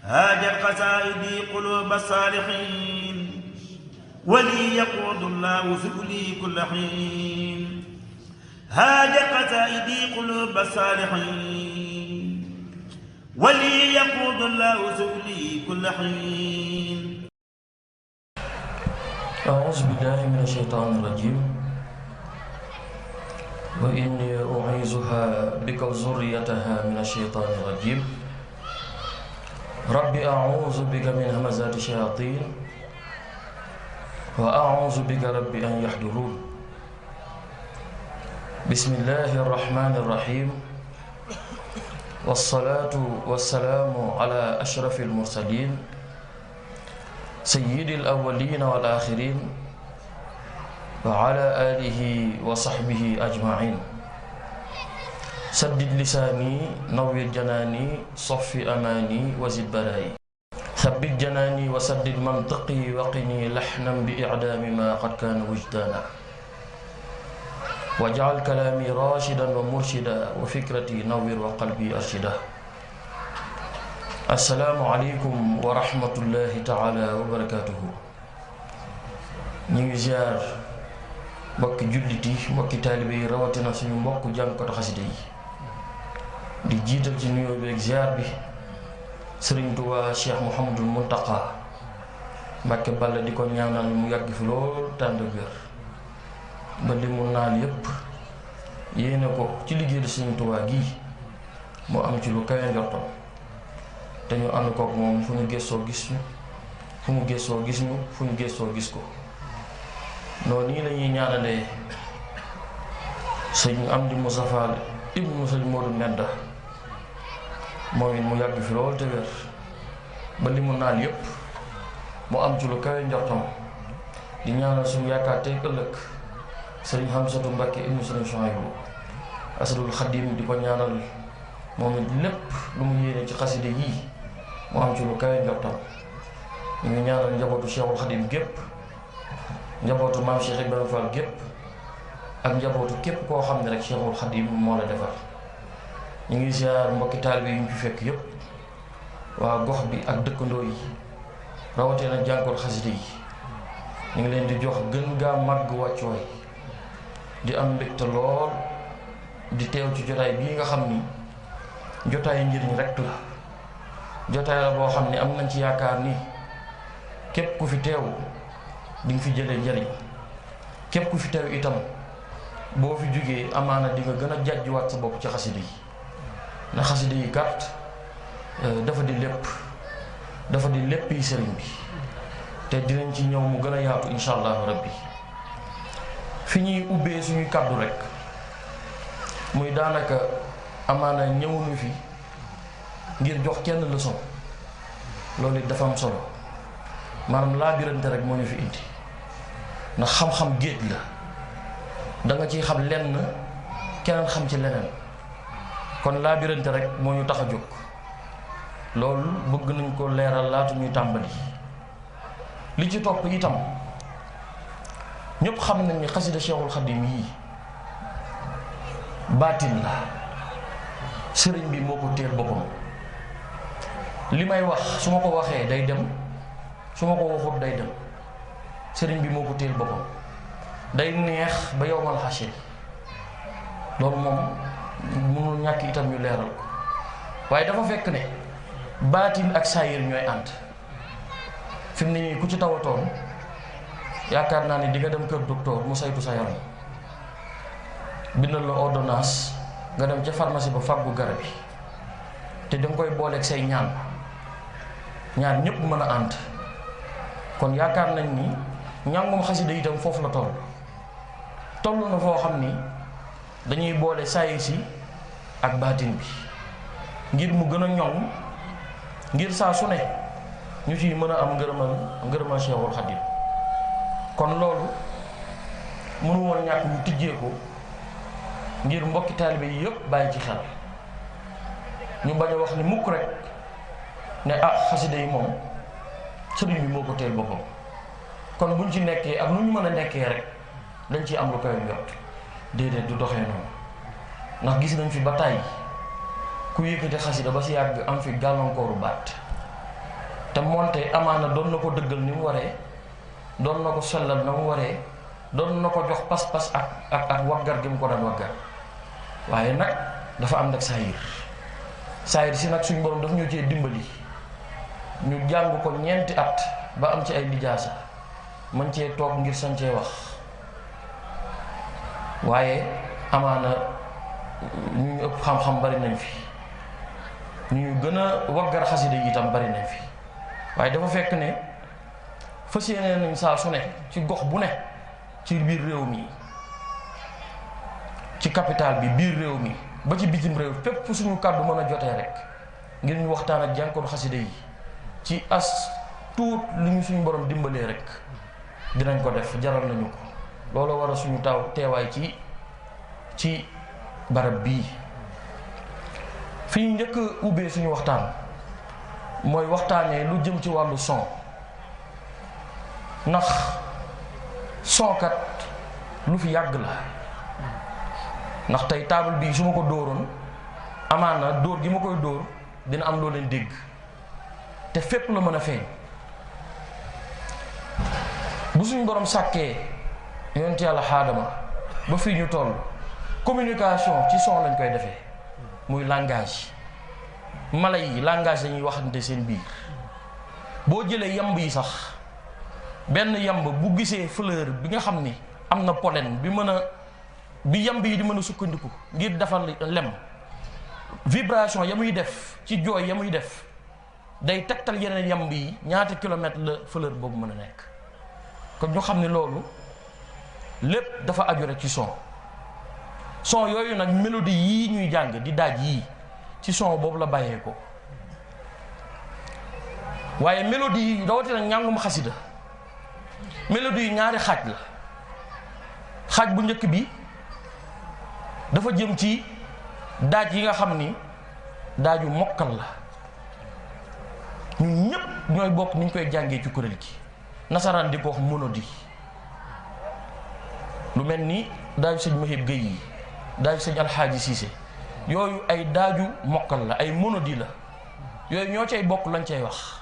هاجت قصائدي قلوب الصالحين ولي يقود الله سؤلي كل حين هاجت قصائدي قلوب الصالحين ولي يقود الله سؤلي كل حين. أعوذ بالله من الشيطان الرجيم وإني أعيذها بك وذريتها من الشيطان الرجيم ربي أعوذ بك من همزات الشياطين وأعوذ بك ربي أن يحضرون. بسم الله الرحمن الرحيم والصلاة والسلام على أشرف المرسلين سيد الأولين والآخرين وعلى آله وصحبه أجمعين. سدد لساني نوّر جناني صف أماني وزد بلائي ثبت جناني وسدد منطقي وقني لحنا بإعدام ما قد كان وجدانا واجعل كلامي راشدا ومرشدا وفكرتي نوّر وقلبي أرشدا. السلام عليكم ورحمة الله تعالى وبركاته. ñi ngi ziar mbokki jullit yi mbokki taalibe yi rawatina suñu mbokk jàngkatu xasida yi di jiital ci nuyoo bi ak ziar bi Sëriñ Tuubaa Cheikh Mouhamadul Muntaqa Mbàkke Balla di ko ñaanal mu yàgg fi lool tànd wér ba li mu naan yépp yéene ko ci liggéeyu Sëriñ Tuubaa gii mu am ci lu kawe njortam te ñu ànd kook moom fu ñu gëstoo gis ñu fu mu gëstoo gis ñu fu ñu gëstoo gis ko. noonu nii lañuy ñaanalee sëñ Amdi Mustafaa ibnu sëñ Moodu Medda moom it mu yàgg fi lool te wér ba li mu naan yépp mu am ci lu kawe njortam di ñaanal suñu yaakaar tey ëllëg sëriñ Hamsatu Mbàkke ibnu sëriñ Suhaybu Asadul Xadim di ko ñaanal moom it lépp lu mu yéene ci xaside yii mu am ci lu kawe njortam. ñu ngi ñaanal njabootu Cheikhul Xadim gépp njabootu maam Cheikh Ibrahima Fall gépp ak njabootu képp koo xam ne rek Cheikhul Xadim moo la defar. ñu ngi ziar mbokki taalibe yi ñu fi fekk yépp waa gox bi ak dëkkandoo yi rawatina jànkoor xaside yi ñu ngi leen di jox gën gaa màgg wàccooy di am mbégte lool di teew ci jotaay bii nga xam ni jotaay njëriñ rek la jotaay la boo xam ne am nañ ci yaakaar ni képp ku fi teew di nga fi jëlee njëriñ képp ku fi teew itam boo fi jógee amaana di nga gën a jàjjuwaat sa bopp ci xaside yi ndax xaside yi kat dafa di lépp yi sëriñ bi te dinañ ci ñëw mu gën a yaatu insha allahu rabbi. fi ñuy ubbee suñuy kàddu rek muy daanaka amaana ñëwuñu fi ngir jox kenn leçon loolu it dafa am solo maanaam laabirante rek moo ñu fi indi ndax xam-xam géej la da nga ciy xam lenn keneen xam ci leneen kon laabirante rek moo ñu tax a jóg loolu bëgg nañ ko leeral laatu ñuy tàmbali. li ci topp itam ñëpp xam nañ ni xasida Cheikhul Xadim yii baatin la sëriñ bi moo ko téel boppam. li may wax su ma ko waxee day dem su ma ko waxut day dem sëriñ bi moo ko téel boppam day neex ba yowmal xasir loolu moom mënul ñàkk itam ñu leeral ko waaye dafa fekk ne baatin ak saayir ñooy ànd fi mu ne nii ku ci tawatoon yaakaar naa ni di nga dem kër docteur mu saytu sa yaram bindal la ordonnance nga dem ca pharmacie ba fàggu garab yi te danga koy booleeg say ñaan ñëpp mën a ànd kon yaakaar nañ ni njàngum xasida itam foofu la toll na foo xam ni dañuy boole saayir si ak baatin bi ngir mu gën a ñoŋ ngir saa su ne ñu ciy mën a am ngërëmal Cheikhul Xadim. kon loolu mënu woon ñàkk ñu tijjee ko ngir mbokki taalibe yi yëpp bàyyi ci xel ñu bañ a wax ni mukk rek ne xasida yi moom sëriñ bi moo ko teel boppam kon buñ ci nekkee ak nu ñu mën a nekkee rek dañ ciy am lu koy jot déedéet du doxee noonu ndax gis nañ fi ba tàyyi ku yëkkati xasida ba si yàgg am fi gàllankooru baat te moonte amaana doon na ko dëggal ni mu waree, doon na ko sellal na mu waree, doon na ko jox pas-pas ak waggar gi mu ko daan waggar. waaye nag dafa am nag saayir si nag suñ borom daf ñu cee dimbali ñu jàng ko ñeenti at ba am ci ay lijaasa man cee toog ngir sañ cee wax. waaye amaana ñu ëpp xam-xam bari nañ fi, ñu gën a waggar xasida yi itam bari nañ fi, waaye dafa fekk ne fas yéene nañ saa su ne ci gox bu ne ci biir réew mi, ci capital bi, biir réew mi ba ci bitim réew, fépp fu suñu kàddu mën a jotee rek ngir ñu waxtaan ak jànkoon xasida yi ci as tuut li ñu suñu borom dimbalee rek dinañ ko def, jaral nañu ko. loolu war a suñu teewaay ci barab bii. fi ñu njëkk ubbee suñu waxtaan mooy waxtaanee lu jëm ci wàllu son, ndax sonkat lu fi yàgg la. ndax tey taabal bii su ma ko dóoroon amaana dóor gi ma koy dóor dina am loo leen dégg, te fépp la mën a feeñ. bu suñu borom sàkkee yonent yàlla xaadama ba fii ñu toll, communication ci son lañ koy defee, muy langage. mala yi langage lañuy waxante seen biir. boo jëlee yamb yi sax, benn yamb bu gisee fleur bi nga xam ni am na pollen bi yamb yi di mën a sukkandiku ngir defar lem, vibration ya muy def ci jooy ya muy def day tegtal yeneen yamb yi ñaata kilomètre la fleur boobu mën a nekk. kon ñu xam ne loolu lépp dafa aju rek ci son yooyu nag mélodie yii ñuy jàng di daaj yii ci son boobu la bàyyee ko. waaye mélodie yi rawatina njàngum xasida, mélodie yi ñaari xaaj la. xaaj bu njëkk bi dafa jëm ci daaj yi nga xam ni daaju mokkal la, ñun ñépp ñooy bokk ni ñu koy jàngee ci kuréel gi. nasaraan di ko wax monodi, lu mel ni daaju sëñ Mahib Gueye yi, daaju sëñ Alxaaji Siise, yooyu ay daaju mokkal la, ay monodi la. yooyu ñoo cay bokk lañ cay wax.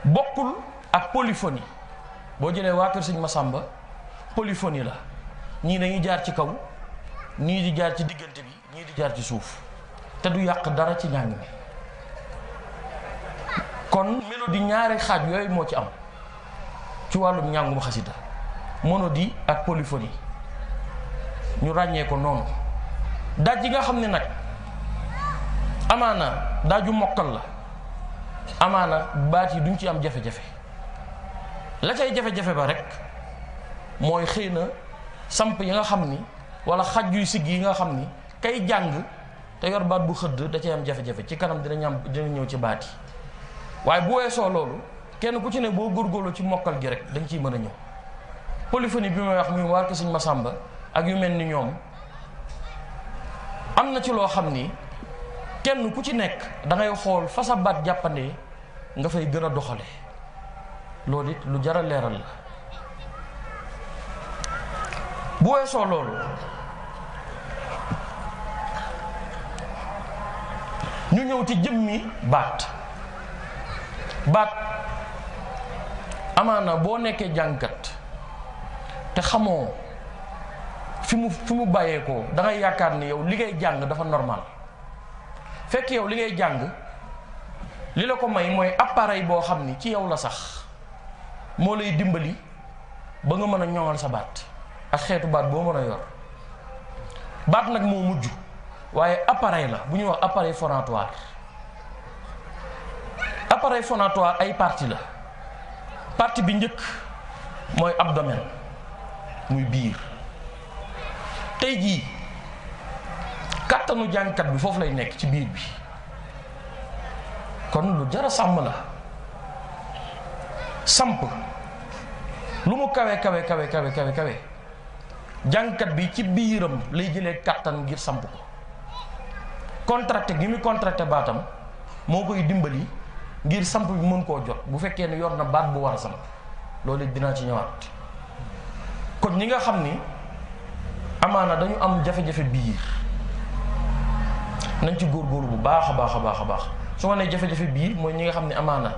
bokkul ak polyphonie. boo jëlee waa kër sëñ Masamba polyphonie la, ñii dañuy jaar ci kaw, ñii di jaar ci diggante bi, ñii di jaar ci suuf, te du yàq dara ci njàng mi. kon mélodie ñaari xaaj yooyu moo ci am ci wàllum njàngum xasida, monodie ak polyphonie. ñu ràññee ko noonu. daaj yi nga xam ne nag amaana daaju mokkal la, amaana baat yi duñ ci am jafe-jafe. la cay jafe-jafe ba rek mooy xëy na samp yi nga xam ni wala xaj yuy sigg yi nga xam ni kay jàng te yor baat bu xëdd da cay am jafe-jafe. ci kanam dina ñëw ci baat yi. waaye bu weesoo loolu kenn ku ci ne boo góorgóorloo ci mokkal gi rek dañ ciy mën a ñëw. polyphonie bi may wax muy waar ko sëñ Masamba ak yu mel ni ñoom, am na ci loo xam ni kenn ku ci nekk da ngay xool fa sa baat jàppandee nga fay gën a doxale. loolu it lu jar a leeral la. bu weesoo loolu ñu ñëw ci jëmmi baat. amaana boo nekkee jàngkat te xamoo fi mu bàyyeekoo, da ngay yaakaar ni yow li ngay jàng dafa normal. fekk yow li ngay jàng li la ko may mooy appareil boo xam ni ci yow la sax, moo lay dimbali ba nga mën a ñoŋal sa baat ak xeetu baat boo mën a yor. baat nag moo mujj, waaye appareil la bu ñuy wax appareil phonatoire. appareil phonatoire ay partie la. partie bi njëkk mooy abdomen, muy biir. tey jii kàttanu jàngkat bi foofu lay nekk ci biir bi. kon lu jara sàmm la. samp lu mu kawe jàngkat bi ci biiram lay jëlee kàttan ngir samp ko. contracté gi muy contracté baatam moo koy dimbali ngir samp bi mën koo jot bu fekkee ne yor na baat bu war a samp. loolu dinaa ci ñëwaat. kon ñi nga xam ni amaana dañu am jafe-jafe biir nañ ci góorgóorlu bu baax a baax. su ma nee jafe-jafe biir mooy ñi nga xam ne amaana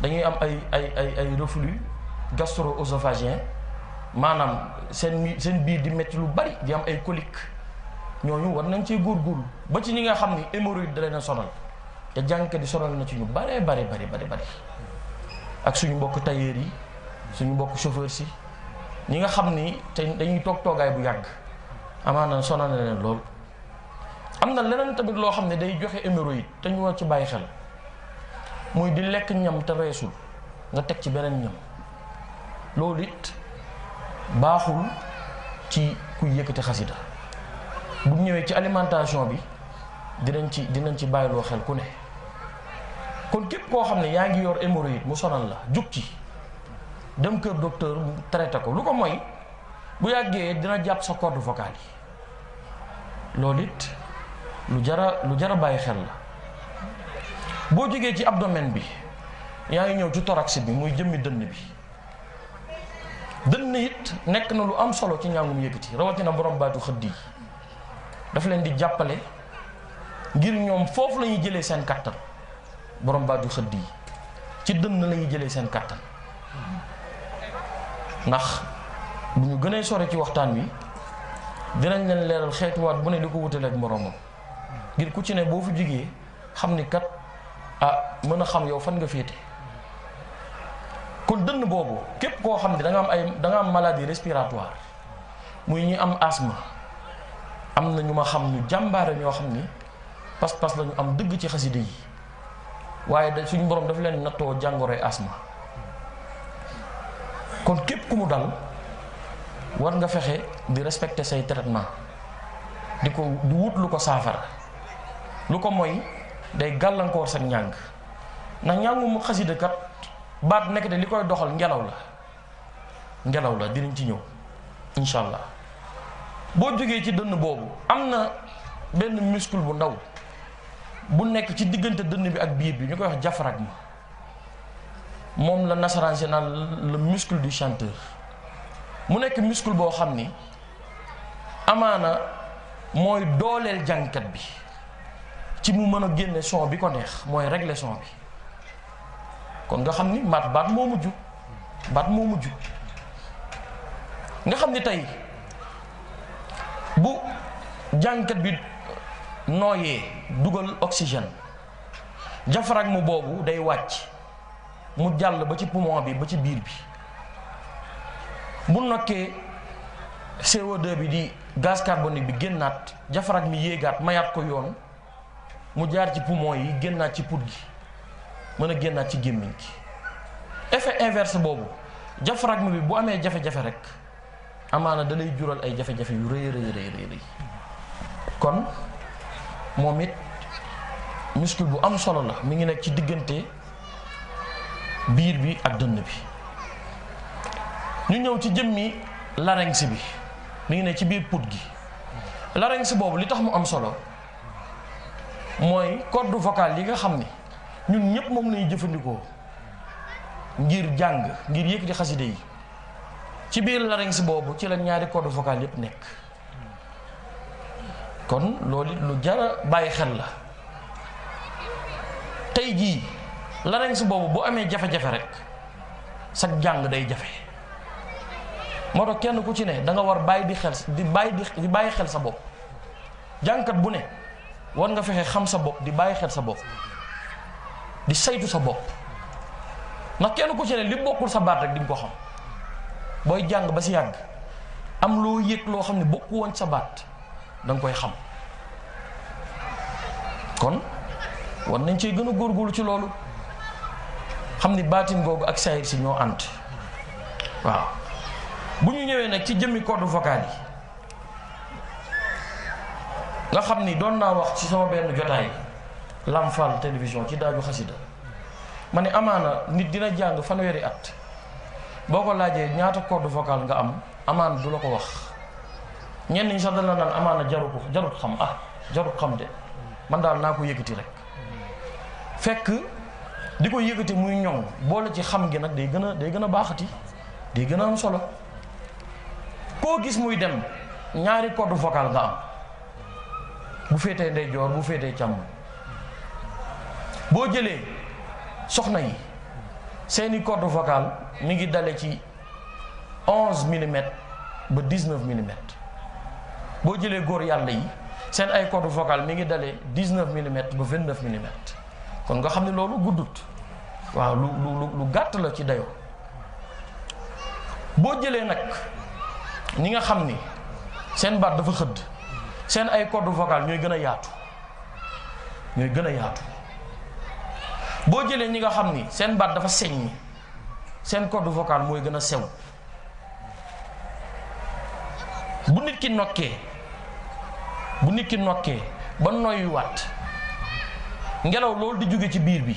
dañuy am ay reflux gastro-œsophagien maanaam seen biir di metti lu bari di am ay colique ñooñu war nañ cee góorgóorlu ba ci ñi nga xam ni hémorroïde da leen a sonal te jàngkat yi sonal na ci ñu bari ak suñu mbokk tailleur yi suñu mbokk chauffeur si ñi nga xam ni te dañuy toog toogaay bu yàgg amaana sonal na leen lool. am na leneen tamit loo xam ne day joxe hémorroïde te ñu war ci bàyyi xel muy di lekk ñam te reesul nga teg ci beneen ñam loolu it baaxul ci kuy yëkkati xasida bu ñëwee ci alimentation bi dinañ ci bàyyiloo xel ku ne. kon képp koo xam ne yaa ngi yor hémorroïde mu sonal la jug ci dem kër docteur mu traité ko lu ko mooy bu yàggee dina jàpp sa corde vocale yi loolu it lu jara bàyyi xel la. boo jógee ci abdomen bi yaa ngi ñëw ci thorax bi muy jëmmi dënn bi dënn it nekk na lu am solo ci njàngum yëkkati rawatina borom baatu xëdd yi daf leen di jàppale ngir ñoom foofu la ñuy jëlee seen kattan. borom baatu xëdd yi ci dënn la ñuy jëlee seen kattan ndax bu ñu gënee sore ci waxtaan wi dinañ leen leeral xeetuwaat bu ne di ko wutaleeg moroomam ngir ku ci ne boo fi jugee xam ni kat mën a xam yow fan nga féete. kon dënn boobu képp koo xam ne da nga am maladie respiratoire muy ñi am asthme am na ñu ma xam ñu jàmbaare ñoo xam ni pas-pas la ñu am dëgg ci xasida yi waaye suñu borom dafa leen nattoo jàngoroy asma kon képp ku mu dal war nga fexe di respecter say traitement di wut lu ko saafara lu ko mooy day gàllankoor sa njàng ndax njàngum xasida kat baat nekk de li koy doxal ngelaw la dinañ ci ñëw incha allah. boo jógee ci dënn boobu am na benn muscle bu ndaw bu nekk ci diggante dënn bi ak biir bi ñu koy wax diaphragme moom la nasaraan si naan le muscle du chanteur mu nekk muscle boo xam ni amaana mooy dooleel jàngkat bi ci mu mën a génne son bi ko neex mooy régler son bi kon nga xam ni baat moo mujj nga xam ni tey bu jàngkat bi nooyee dugal oxygène diaphragme boobu day wàcc mu jàll ba ci poumon bi ba ci biir bi bu nokkee CO2 bi di gaz carbonique bi génnaat diaphragme mi yéegaat mayaat ko yoon mu jaar ci poumon yi génnaat ci put gi mën a génnaat ci gémmiñ gi effet inverse boobu diaphragme bi bu amee jafe-jafe rek amaana da lay jural ay jafe-jafe yu rëy kon moom it muscle bu am solo la mi ngi nekk ci diggante biir bi ak dënn bi. ñu ñëw ci jëmmi larynx bi mi ngi nekk ci biir put gi. larynx boobu li tax mu am solo mooy corde vocale yi nga xam ni ñun ñëpp moom lañuy jëfandikoo ngir jàng ngir yëkkati xaside yi ci biir larynx boobu ci la ñaari corde vocale yëpp nekk. kon loolu lu jara bàyyi xel la tey jii larynx boobu bu amee jafe-jafe rek sa jàng day jafe moo tax kenn ku ci ne da nga war bàyyi di bàyyi xel sa bopp jàngkat bu ne war nga fexe xam sa bopp di bàyyi xel sa bopp di saytu sa bopp ndax kenn ku ci ne li bokkul sa baat rek di nga ko xam booy jàng ba si yàgg am loo yëg loo xam ne bokku woon sa baat da nga koy xam kon war nañ cee gën a góorgóorlu ci loolu xam ni baatin googu ak saayir si ñoo ànd waaw. bu ñu ñëwee nag ci jëmmi corde vocale yi nga xam ni doon naa wax ci sama benn jotaay Lamfal télévision ci daaju xasida ma ne amaana nit dina jàng fanweeri at boo ko laajee ñaata corde vocale nga am amaana du la ko wax. ñenn ñi sax dana naan amaana jarut xam de man daal naa ko yëkkati rek fekk di ko yëkkati muy ñoŋ boole ci xam gi nag day gën a baaxati day gën a am solo koo gis muy dem ñaari corde vocale nga am bu féetee ndeyjoor bu féetee càmm boo jëlee soxna yi seeni corde vocale mi ngi dale ci 11 millimètres ba 19 millimètres boo jëlee góor yàlla yi seen ay corde vocale mi ngi dale 19 millimètres ba 29 millimètres kon nga xam ne loolu guddut waaw lu gàtt la ci dayoo. boo jëlee nag ñi nga xam ni seen baat dafa xëdd seen ay corde vocale ñooy gën a yaatu boo jëlee ñi nga xam ni seen baat dafa señ seen corde vocale mooy gën a sew. bu nit ki nokkee ba noyyuwaat ngelaw loolu di jóge ci biir bi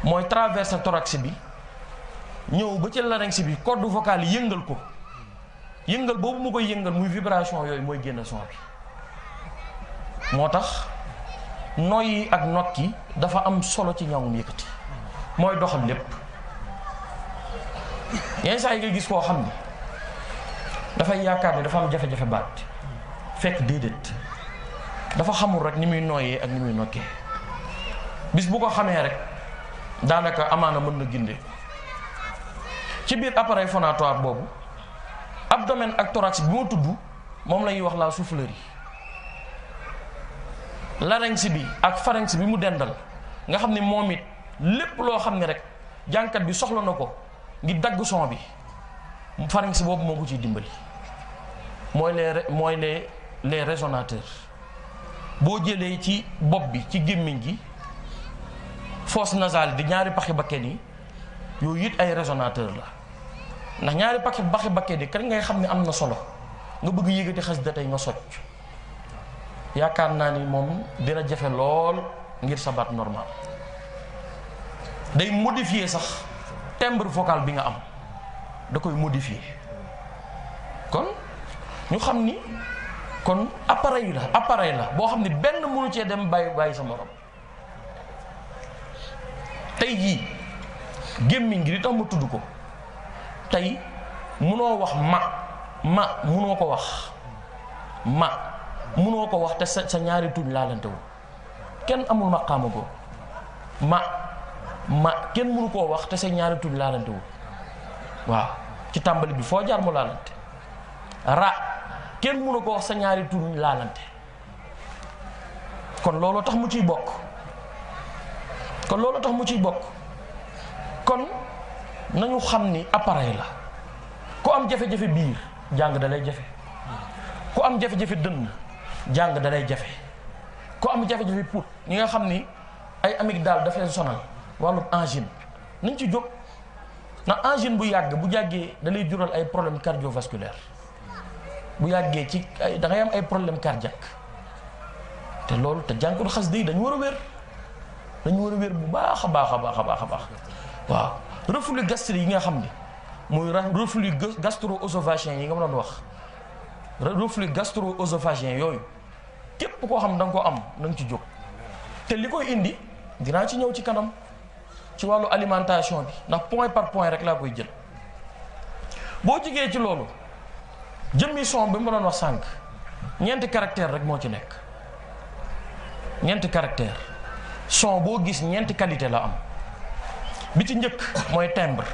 mooy traverser thorax bi ñëw ba ci larynx bi corde vocale yi yëngal ko yëngal boobu mu koy yëngal muy vibration yooyu mooy génn son bi. moo tax noyyi ak nokki dafa am solo ci ñawum yëkkati mooy doxal lépp. yenn saa yi nga gis koo xam ni dafay yaakaar ni dafa am jafe-jafe baat fekk déedéet dafa xamul rek ni muy nooyee ak ni muy nokkee. bis bu ko xamee rek daanaka amaana mën na ginde ci biir appareil phonatoire boobu abdomen ak thorax bi ma tudd moom la ñuy wax la soufflerie. larynx bi ak pharynx bi mu dendal nga xam ni moom it lépp loo xam ne rek jànkat bi soxla na ko ngir dagg son bi pharynx boobu moo ko ciy dimbali mooy les résonateurs. boo jëlee ci bopp bi ci gémmiñ gi fosse nasale di ñaari paxi bakken yi yooyu it ay résonateur la ndax ñaari paxi bakken yi kañ ngay xam ne am na solo nga bëgg yëgati xasida tey nga socc yaakaar naa ni moom dina jafe lool ngir sa baat normal. day modifier sax timbre vocal bi nga am da koy modifier. kon ñu xam ni kon appareil la boo xam ni benn mënu cee dem bàyyi sa morom. tey jii gémmiñ gi di tax ma tudd ko tey munoo wax ma munoo ko wax munoo ko wax te sa ñaari tuñ laalante wu kenn amul maqaama ko ma kenn mënu koo wax te sa ñaari tuñ laalante wu waaw ci tàmbali bi foo jaar mu laalante ra kenn mënu ko wax sa ñaari tuñ laalante kon loolu tax mu ciy bokk kon nañu xam ni appareil la ku am jafe-jafe biir jàng dalay jafe ku am jafe-jafe dënn jàng dalay jafe ku am jafe-jafe put ñi nga xam ni ay amygdale daf leen sonal wàllu angine nañ ci jóg ndax angine bu yàggee dalay jural ay problème cardiovasculaire bu yàggee ci da ngay am ay problème cardiaque te loolu te jànkatu xas yi dañu war a wér bu baax a baax waaw reflux gastrique yi nga xam ni muy reflux gastro-œsophagien yi nga ma doon wax reflux gastro-œsophagien yooyu képp koo xam da nga ko am na nga ci jóg te li koy indi dinaa ci ñëw ci kanam ci wàllu alimentation bi ndax point par point rek laa koy jël. boo jigee ci loolu jëmmi son bi ma doon wax sànq ñeenti caractère rek moo ci nekk ñeenti caractère son boo gis ñeenti qualité la am. bi ci njëkk mooy timbre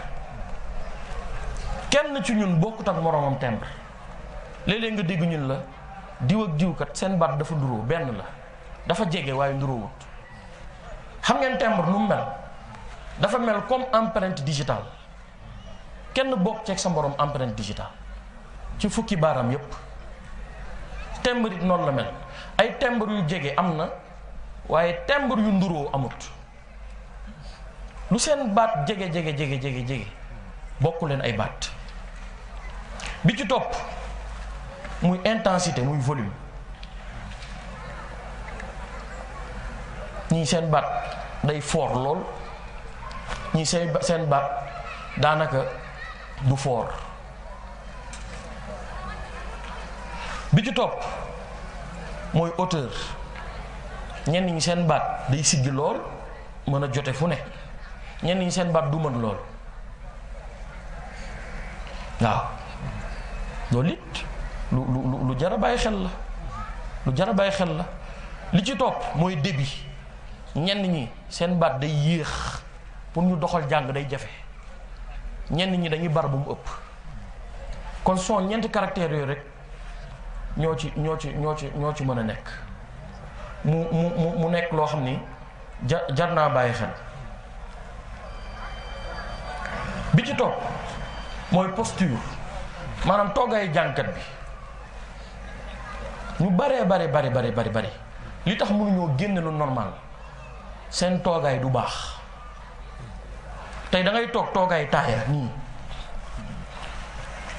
kenn ci ñun bokkut ak moroomam timbre léeg-léeg nga dégg ñun la diw ak diw kat seen baat dafa nduróo benn la dafa jege waaye nduróowut. xam ngeen timbre nu mu mel dafa mel comme empreinte digitale kenn bokk ceeg sa moroom empreinte digitale ci fukki baaraam yépp timbre it noonu la mel ay timbre yu jege am na waaye timbre yu nduróo amut. lu seen baat jege bokku leen ay baat. bi ci topp muy intensité muy volume ñii seen baat day fort lool ñii seen baat daanaka du fort. bi ci topp mooy hauteur ñenn ñi seen baat day siggi lool mën a jote fu ne. ñenn ñi seen baat du mën lool waaw loolu it lu jar a bàyyi xel la li ci topp mooy débit ñenn ñi seen baat day yéex pour ñu doxal jàng day jafe ñenn ñi dañuy bar bu mu ëpp kon son ñeenti caractères yooyu rek ñoo ci mën a nekk mu nekk loo xam ni jar naa bàyyi xel. bi ci topp mooy posture maanaam toogaayu jàngkat bi ñu bari li tax mënuñoo génne lu normal seen toogaay du baax. tey da ngay toogaay taaya nii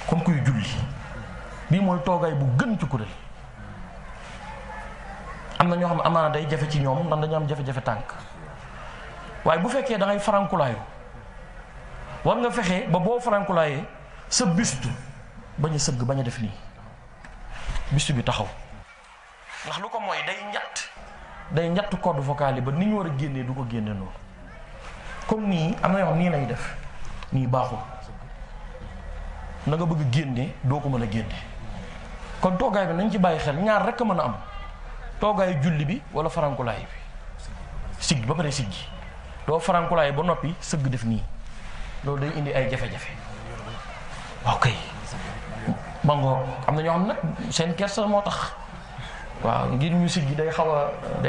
comme kuy julli bii mooy toogaay bu gën ci kuréel. am na ñoo xam ne amaana day jafe ci ñoom ndax dañu am jafe-jafe tànk waaye bu fekkee da ngay farankulaayu war nga fexe ba boo farankulaayee sa buste bañ a sëgg bañ a def nii buste bi taxaw ndax lu ko mooy day njatt corde vocale yi ba ni ñu war a génnee du ko génne noonu comme nii am na yoo xam nii lay def nii baaxul na nga bëgg génne doo ko mën a génne kon toogaay bi nañ ci bàyyi xel ñaar rekk a mën a am toogaayu julli bi wala farankulaay bi siggi ba pare siggi doo farankulaay ba noppi sëgg def nii loolu day indi ay jafe-jafe waaw kay mango am na ñoo xam nag seen kersa moo tax waaw ngir ñu siggi day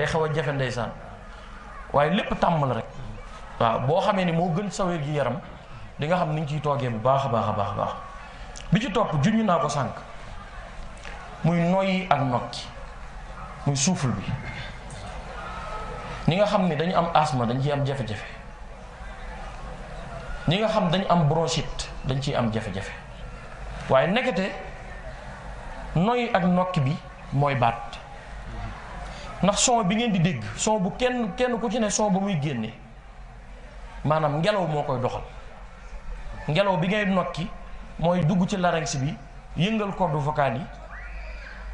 xaw a jafe ndeysaan waaye lépp tàmm la rek waaw boo xamee ni moo gën sa wér gi yaram di nga xam ni ñu ciy toogee bu baax a baax bi ci topp junñu naa ko sànq muy noyyi ak nokki muy souffle bi ñi nga xam ni dañu am asthme dañ ciy am jafe-jafe ñi nga xam dañu am bronchite dañ ciy am jafe-jafe waaye nekkate noyyi ak nokki bi mooy baat ndax son bi ngeen di dégg son bu kenn ku ci ne son ba muy génne maanaam ngelaw moo koy doxal ngelaw bi ngay nokki mooy dugg ci larynx bi yëngal corde vocale yi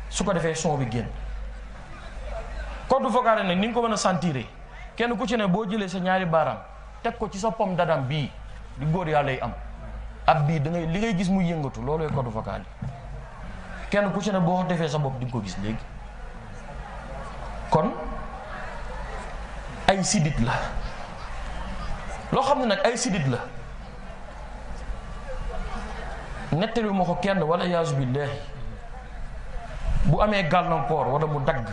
su ko defee son bi génn corde vocale nag ni nga ko mën a sentir kenn ku ci ne boo jëlee sa ñaari baaraam teg ko ci sa pomme d'Adam bii di góor yàlla yi am ab bii li ngay gis muy yëngatu loolooy corde vocale yi kenn ku ci ne boo defee sa bopp di nga ko gis léegi kon ay sidit la loo xam ne nag ay sidit la nettali ma ko kenn wala yaasu billaahi bu amee gàllankoor wala mu dagg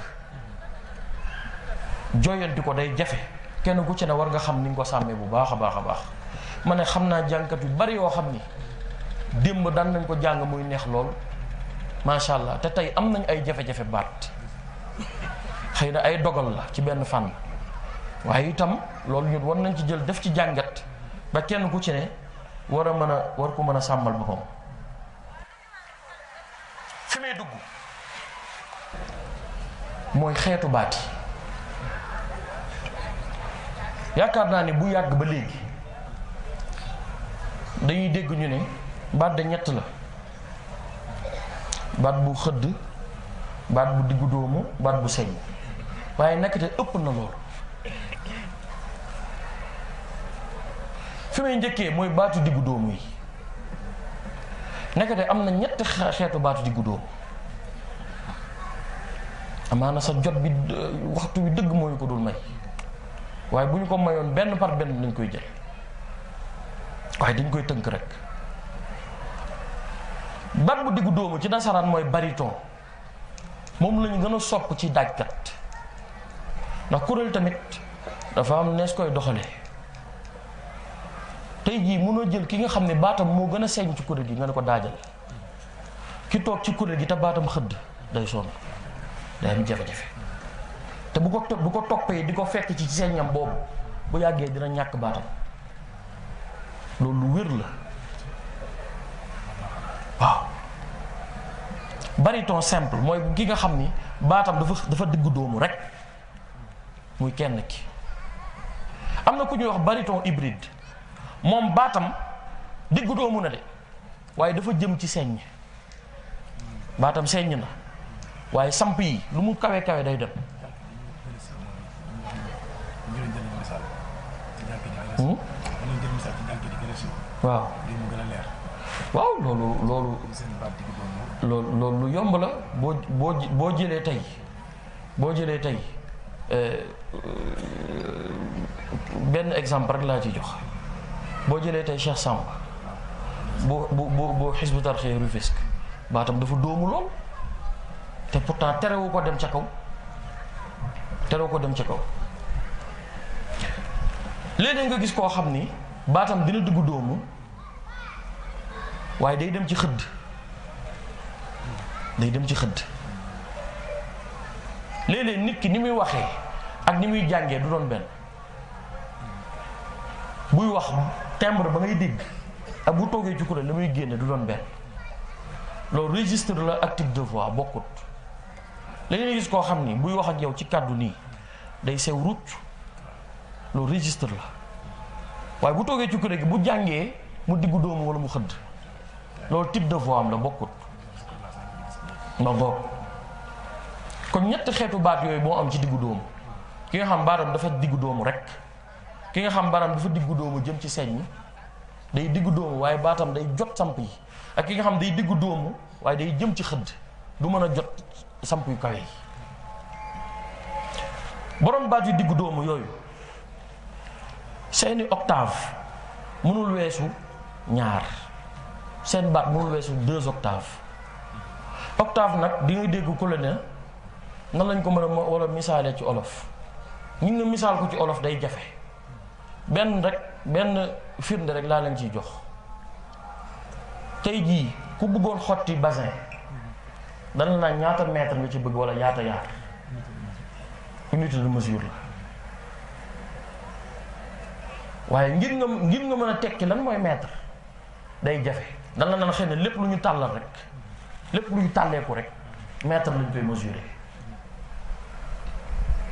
jooyanti ko day jafe kenn ku ci ne war nga xam ni nga ko sàmmee bu baax a baax ma ne xam naa jàngkat yu bari yoo xam ni démb daan nañ ko jàng muy neex lool macha allah te tey am nañ ay jafe-jafe baat xëy na ay dogal la ci benn fànn waaye itam loolu ñun war nañ ci jël def ci jàngat ba kenn ku ci ne war ko mën a sàmmal boppam. fi may dugg mooy xeetu baat yi yaakaar naa ne bu yàgg ba léegi dañuy dégg ñu ne baat de ñett la baat bu xëdd baat bu diggu doomu baat bu señ waaye nekkate ëpp na loolu. fi may njëkkee mooy baatu diggu doomu yi nekkate am na ñetti xeetu baatu diggu doomu amaana sa jot bi waxtu bi dëgg mooy ko dul may waaye bu ñu ko mayoon benn par benn dañ koy jël waaye dañ koy tënk rek. baat bu diggu doomu ci nasaraan mooy bariton moom lañu gën a sopp ci daajkat ndax kuréel tamit dafa am nees koy doxalee tey jii mënoo jël ki nga xam ne baatam moo gën a seeñ ci kuréel gi nga ne ko daajal ki toog ci kuréel gi te baatam xëdd day sonn day am jafe-jafe te bu ko toppee di ko fekk ci seeñam boobu bu yàggee dina ñàkk baatam loolu lu wér la waaw. bariton simple mooy ki nga xam ni baatam dafa diggu doomu rek muy kenn ki. am na ku ñuy wax bariton hybride moom baatam diggu doomu na de waaye dafa jëm ci seññ baatam seññ na waaye samp yi lu mu kawe kawe day dem. waaw loolu lu yomb la boo jëlee tey benn exemple rek laa ci jox boo jëlee tey Cheikh Samb bu Hizbut Tarqiyyah Rufisque baatam dafa dóomu lool te pourtant terewu ko dem ca kaw léeg-léeg nga gis koo xam ni baatam dina dugg dóomu waaye day dem ci xëdd léeg-léeg nit ki ni muy waxee ak ni muy jàngee du doon benn. buy wax timbre ba ngay dégg ak bu toogee ci kuréel la muy génne du doon benn. loolu registre la ak type de voix bokkut. léegi nga gis koo xam ni buy wax ak yow ci kàddu nii day sew rucc loolu registre la waaye bu toogee ci kuréel gi bu jàngee mu diggu doomu wala mu xëdd loolu type de voix am la bokkut. ma boog kon ñetti xeetu baat yooyu moo am ci diggu doomu ki nga xam baatam dafa diggu doomu rek ki nga xam baatam dafa diggu doomu jëm ci señ day diggu doomu waaye baatam day jot samp yi ak ki nga xam day diggu doomu waaye day jëm ci xëdd du mën a jot samp yu kawe yi. borom baat yu diggu doomu yooyu seeni octave mënul weesu ñaar seen baat mënul weesu 2 octaves. octave nag di ngay dégg ku la ne nan lañ ko mën a wala misaalee ci olof ñu nga misaal ko ci olof day jafe benn firnde rek laa leen ciy jox. tey jii ku bëggoon xotti bassin dana naa ñaata mètre nga ci bëgg wala ñaata yaar unité de mesure la waaye ngir nga mën a tekki lan mooy mètre day jafe dana naan xëy na lépp lu ñu tàllal rek lépp luy tàlleeku rek mètre lañ koy mesurer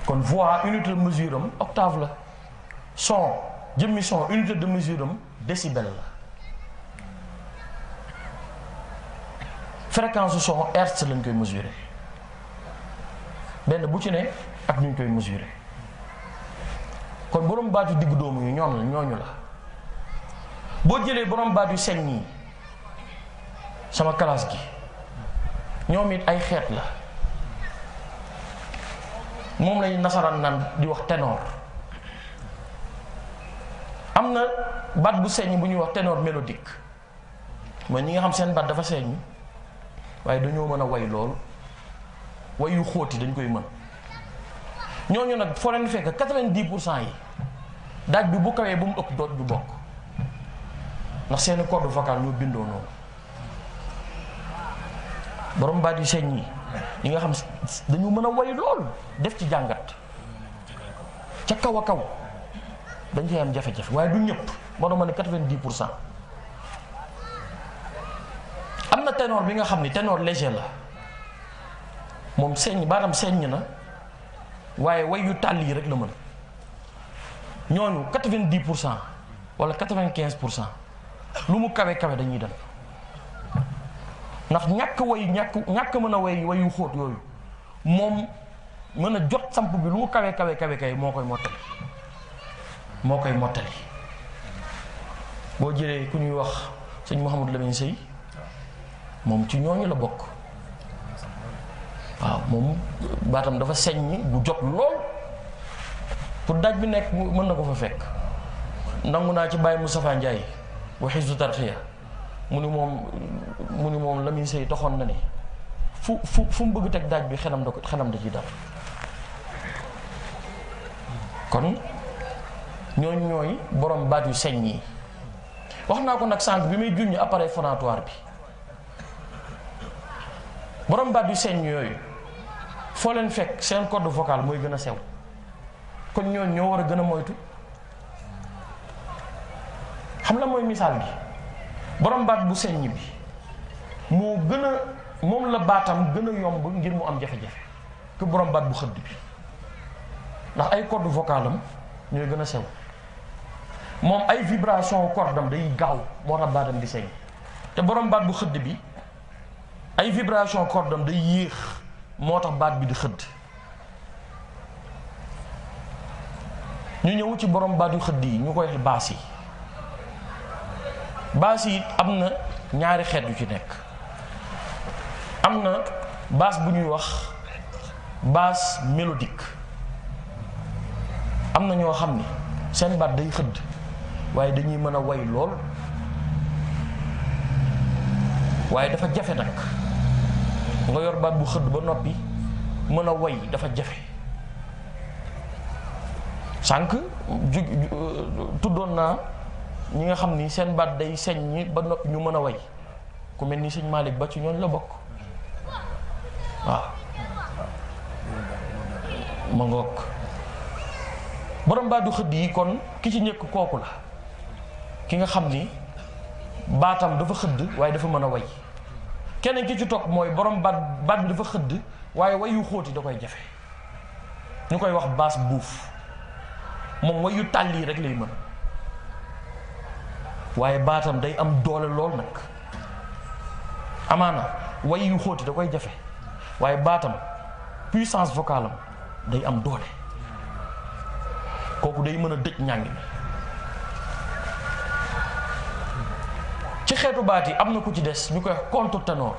kon voix unité de mesure am octave la son jëmmi son unité de mesure am décibel la fréquence su son hertz lañ koy mesurer benn bu ci ne ak ñu koy mesurer kon borom baat yu diggu doomu yu ñooñu la boo jëlee borom baat yu señ yi sama classe gi ñoom it ay xeet la moom lañu nasaraan naan di wax ténor am na baat bu señ bu ñuy wax ténor mélodique mooy ñi nga xam seen baat dafa señ waaye dañoo mën a way lool way yu xóoti dañ koy mën ñooñu nag foo leen fekk 90% yi daaj bi bu kawee ba mu ëpp doot du bokk ndax seeni corde vocale ñoo bindoo noonu borom baat yu señ yi ñi nga xam dañu mën a way lool def ci jàngat ca kaw a kaw dañ ci am jafe-jafe waaye du ñëpp moo doon ma ne 90%. am na ténor bi nga xam ni ténor léger la moom señ baatam señ na waaye way yu tàll yi rek la mën ñooñu 90% wala 95% lu mu kawe dañuy dem ndax ñàkk mën a way yu xóot yooyu moom mën a jot samp bi lu mu kawe moo koy mottali boo jëlee ku ñuy wax sëñ Mouhamadou Lamine Sey moom ci ñooñu la bokk waaw moom baatam dafa señ bu jot lool pour daaj bi nekk mën na ko fa fekk nangu naa ci Baye Moustapha Ndiaye bu Hizbut Tarqiyyah mu ni moom Lamine Sey taxoon na ne fu mu bëgg teg daaj bi xelam da ci dara kon ñooñu ñooy borom baat yu señ yi wax naa ko nag sànq bi may junj appareil phonatoire bi borom baat yu señ yooyu foo leen fekk seen corde vocale mooy gën a sew kon ñooñu ñoo war a gën a moytu xam la mooy misaal gi borom baat bu señ bi moom la baatam gën a yomb ngir mu am jafe-jafe que borom baat bu xëdd bi ndax ay corde vocale am ñooy gën a sew moom ay vibration corde am day gaaw moo tax baatam di señ te borom baat bu xëdd bi ay vibration corde am day yéex moo tax baat bi di xëdd ñu ñëw ci borom baat yu xëdd yi ñu koy baas yi am na ñaari xeet yu ci nekk am na baas bu ñuy wax baas mélodique am na ñoo xam ni seen baat day xëdd waaye dañuy mën a way lool waaye dafa jafe nag nga yor baat bu xëdd ba noppi mën a way dafa jafe. sànq tuddoon naa ñi nga xam ni seen baat day señ ñi ba noppi ñu mën a way ku mel ni sëñ Malick ba ci ñooñ la bokk waaw ma ngoog borom baat du xëdd yi kon ki ci njëkk kooku la ki nga xam ni baatam dafa xëdd waaye dafa mën a way. keneen ki ci toog mooy borom baat bi dafa xëdd waaye wayu xóoti da koy jafe ñu koy wax baas buuf moom wayu tàll yi rek lay mën waaye baatam day am doole lool nag amaana wayu xóoti da koy jafe waaye baatam puissance vocale am day am doole kooku day mën a dëj ñàng mi. ci xeetu baat yi am na ku ci des ñu koy contre ténor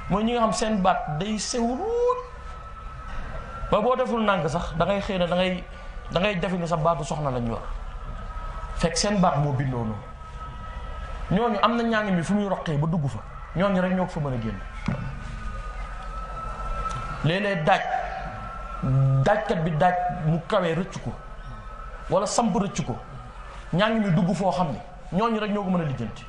mooy ñi nga xam seen baat day sew ruut ba boo deful nànk sax da ngay xëy na da ngay jafe ni sa baatu soxna lañu yor fekk seen baat moo bindoo noonu ñooñu am na ñàng mi fu muy roqee ba dugg fa ñooñu rek ñoo ko fa mën a génn. léeg-léeg daajkat bi daaj mu kawee rëcc ko wala samp rëcc ko ñàng mi dugg foo xam ne ñooñu rek ñoo ko mën a lijjanti.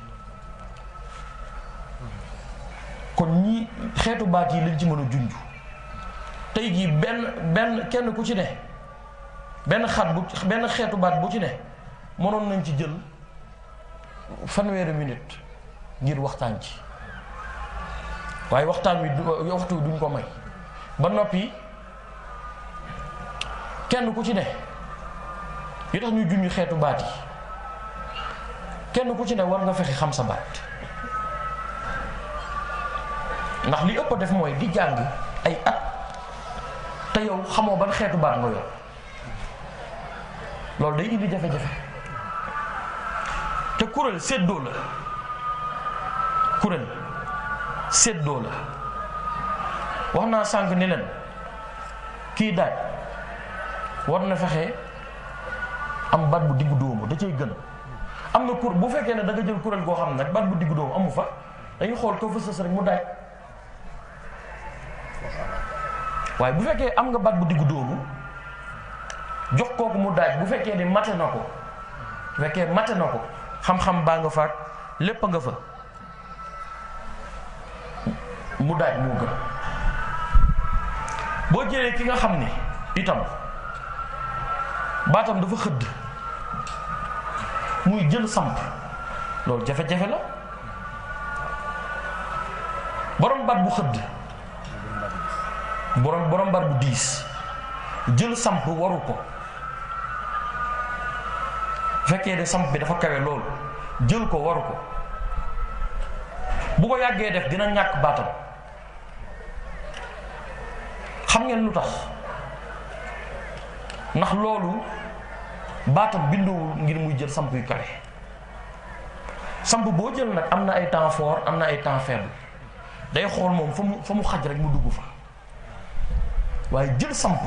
kon ñii xeetu baat yi lañ ci mën a junj tey jii benn kenn ku ci ne benn xeetu baat bu ci ne mënoon nañ ci jël fanweeri minute ngir waxtaan ci waaye waxtaan wi waxtu wi duñ ko may ba noppi kenn ku ci ne yi tax ñu junj xeetu baat yi kenn ku ci ne war nga fexe xam sa baat. ndax li ëpp def mooy di jàng ay at te yow xamoo ban xeetu baat nga yor loolu day indi jafe-jafe te kuréel séddoo la wax naa sànq ni leen kii daaj war na fexe am baat bu diggu dóomu da cay gën am na bu fekkee ne da nga jël kuréel goo xam ne nag baat bu diggu dóomu amu fa dañuy xool ko fa sës rek mu daaj. waaye bu fekkee am nga baat bu diggu dóomu jox kooku mu daaj bu fekkee ni mate na ko bu fekkee mate na ko xam-xam baa nga faak lépp a nga fa mu daaj moo gën. boo jëlee ki nga xam ni itam baatam dafa xëdd muy jël samp loolu jafe-jafe la borom baat bu xëdd borom baat bu diis jël samp waru ko fekkee de samp bi dafa kawe loolu jël ko waru ko bu ko yàggee def dina ñàkk baatam. xam ngeen lu tax ndax loolu baatam bindoowul ngir muy jël samp yu kawe samp boo jël nag am na ay temps fort am na ay temps faible day xool moom fa mu xaj rek mu dugg fa waaye jël samp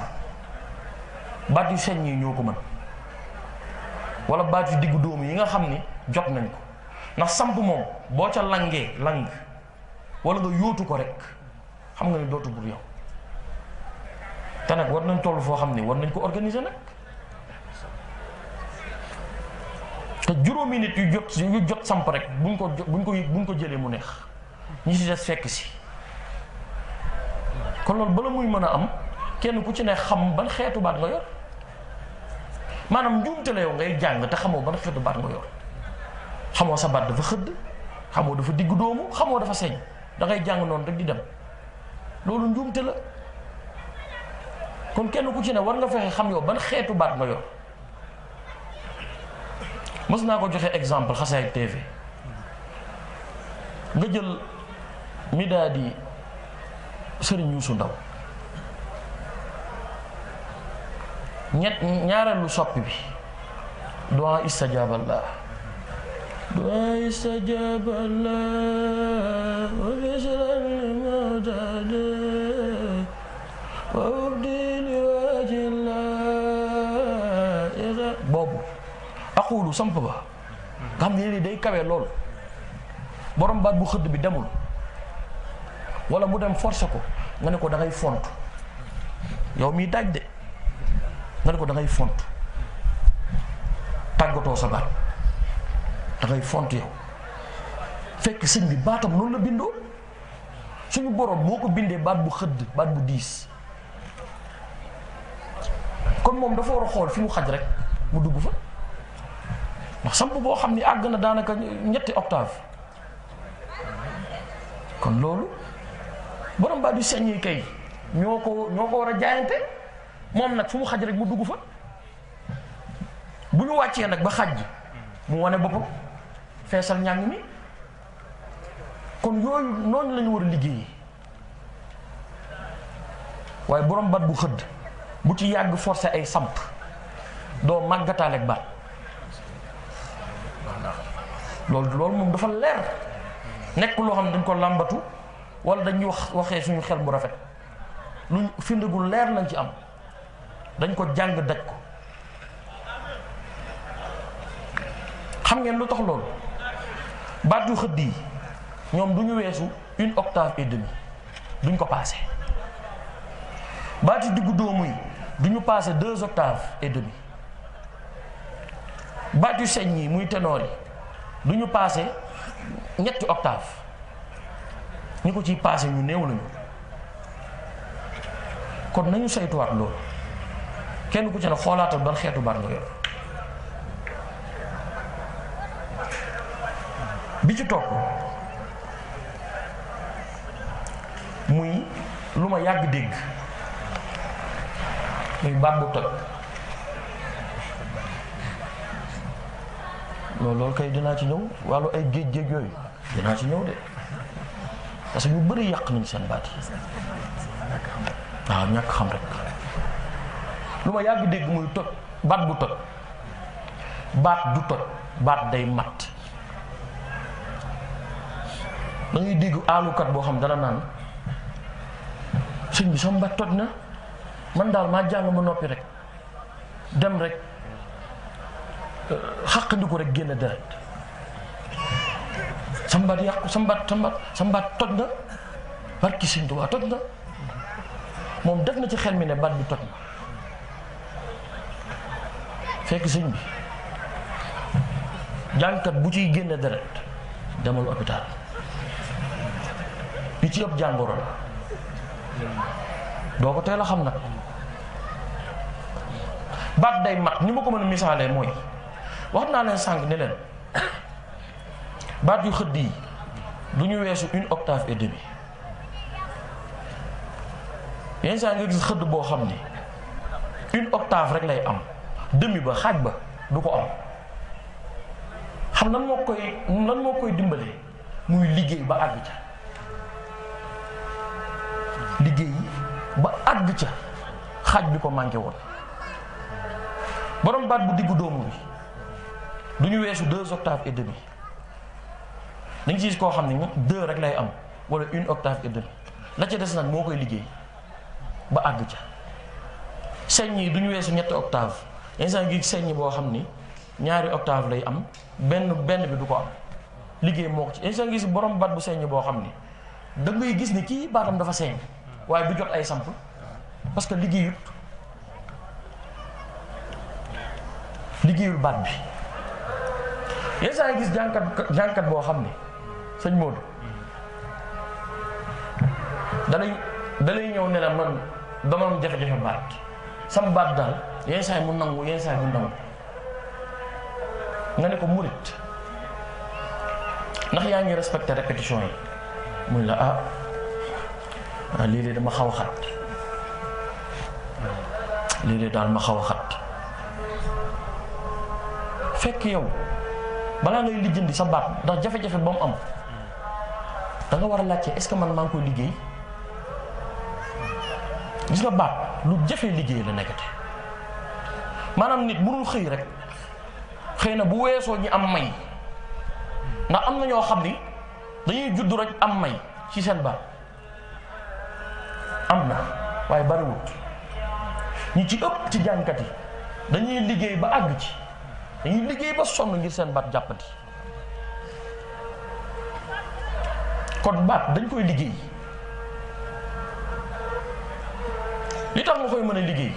baat yu señ yi ñoo ko mën wala baat yu diggu dóomu yi nga xam ni jot nañ ko ndax samp moom boo ca langee lang wala nga yóotu ko rek xam nga ni dootu pour yow te nag war nañ toll foo xam ni war nañ ko organiser nag te juróomi nit yu jot samp rek buñ ko jëlee mu neex ñi ci des fekk si kon loolu bala muy mën a am kenn ku ci ne xam ban xeetu baat nga yor maanaam njuumte la yow ngay jàng te xamoo ban xeetu baat nga yor xamoo sa baat dafa xëdd xamoo dafa diggu dóomu xamoo dafa señ da ngay jàng noonu rek di dem loolu njuumte la kon kenn ku ci ne war nga fexe xam yow ban xeetu baat nga yor mës naa ko joxe exemple Xasaayid TV nga jël midaadi Sëriñ Yuusu Ndaw ñaareelu soppi bi du'a istajaballah wa bisral mudad wa ubdil wajillah boobu aqulu samp ba nga xam ne day kawe lool borom baat bu xëdd bi demul wala mu dem forcer ko nga ne ko da ngay font yow miy daaj de nga ne ko da ngay font tàggatoo sa baat da ngay font yow fekk sëñ bi baatam noonu la bindoo suñu borom moo ko bindee baat bu xëdd baat bu diis kon moom dafa war a xool fi mu xaj rek mu dugg fa ndax samp boo xam ni àgg na daanaka ñetti octave kon loolu borom baat yu señ yi kay ñoo ko war a jaayante moom nag fu mu xaj rek mu dugg fa bu ñu wàccee nag ba xaj mu wane boppam feesal njàng mi kon yooyu noonu lañu war a liggéey waaye borom baat bu xëdd bu ci yàgg forcé ay samp doo màggataale ak baat loolu moom dafa leer nekk loo xam ne dañ ko làmbatu wala dañuy waxee suñu xel bu rafet luñ firndegul leer lañ ci am dañ ko jàng daj ko xam ngeen lu tax loolu baat yu xëdd yi ñoom du ñu weesu 1 octave et demi duñ ko passé baat yu diggu dóomu yi du ñu passé 2 octaves et demi baat yu señ yi muy ténor yi du ñu passé ñetti octave ñi ko ciy passé ñu néew lañu kon nañu saytuwaat loolu kenn ku ci ne xoolaatal ban xeetu baat nga yor bi ci topp muy lu ma yàgg dégg muy baat bu toj loolu kay dinaa ci ñëw wàllu ay géej yooyu dinaa ci ñëw de parce que ñu bëri yàq nañ seen baat yi waaw ñàkk xam rek lu ma yàgg dégg muy toj baat bu toj baat du toj baat day mat dañuy dégg aalukat boo xam dana naan sëñ bi sama baat toj na man daal maa jàng ma noppi rek dem rek xàqandiku rek génn deret sama baat yàqu sama baat toj na barki sëñ Tuubaa toj na moom def na ci xel mi ne baat bi toj na fekk sëñ bi jàngkat bu ciy génne deret demal hôpital bi ci ëpp jàngoro la doo ko teel a xam nag baat day mat ni ma ko mën a misaalee mooy wax naa leen sànq ne leen baat yu xëdd yi du ñu weesu 1 octave et demi yenn saa nga gis xëdd boo xam ni 1 octave rek lay am demi ba xaaj ba du ko am xam lan moo koy dimbalee muy liggéey ba àgg ca liggéey ba àgg ca xaaj bi ko manqué woon borom baat bu diggu doomu bi du ñu weesu 2 octaves et demi dañ ci gis koo xam ne 2 rek lay am wala 1 octave et demi la ca des nag moo koy liggéey ba àgg ca señ yi du ñu weesu 3 octave instant gi señ boo xam ni 2 octave lay am benn bi du ko am liggéey moo ko ci instant gis borom baat bu señ boo xam ni da ngay gis ni kii baatam dafa señ waaye du jot ay samp parce que liggéeyul baat bi yenn saa yi gis jànkat boo xam ne sëñ Modou dalay ñëw ne la man dama am jafe-jafe baat sama baat daal yenn saa yi mu nangu yenn saa yi mu nangu nga ne ko murit ndax yaa ngi respecté répétition yi muy la lii de dama xaw a xat lii de daal ma xaw a xat fekk yow balaa ngay lijjanti sa baat ndax jafe-jafe ba mu am da nga war a laajte est-ce que man maa ngi koy liggéey gis nga baat lu jafe liggéey la nekkate maanaam nit mënul xëy rek xëy na bu weesoo ñi am may ndax am na ñoo xam ni dañuy judd rek am may ci seen baat am na waaye bariwut ñi ci ëpp ci jàngkat yi dañuy liggéey ba àgg ci dañuy liggéey ba sonn ngir seen baat jàppati. kon baat dañ koy liggéey li tax nga koy mën a liggéey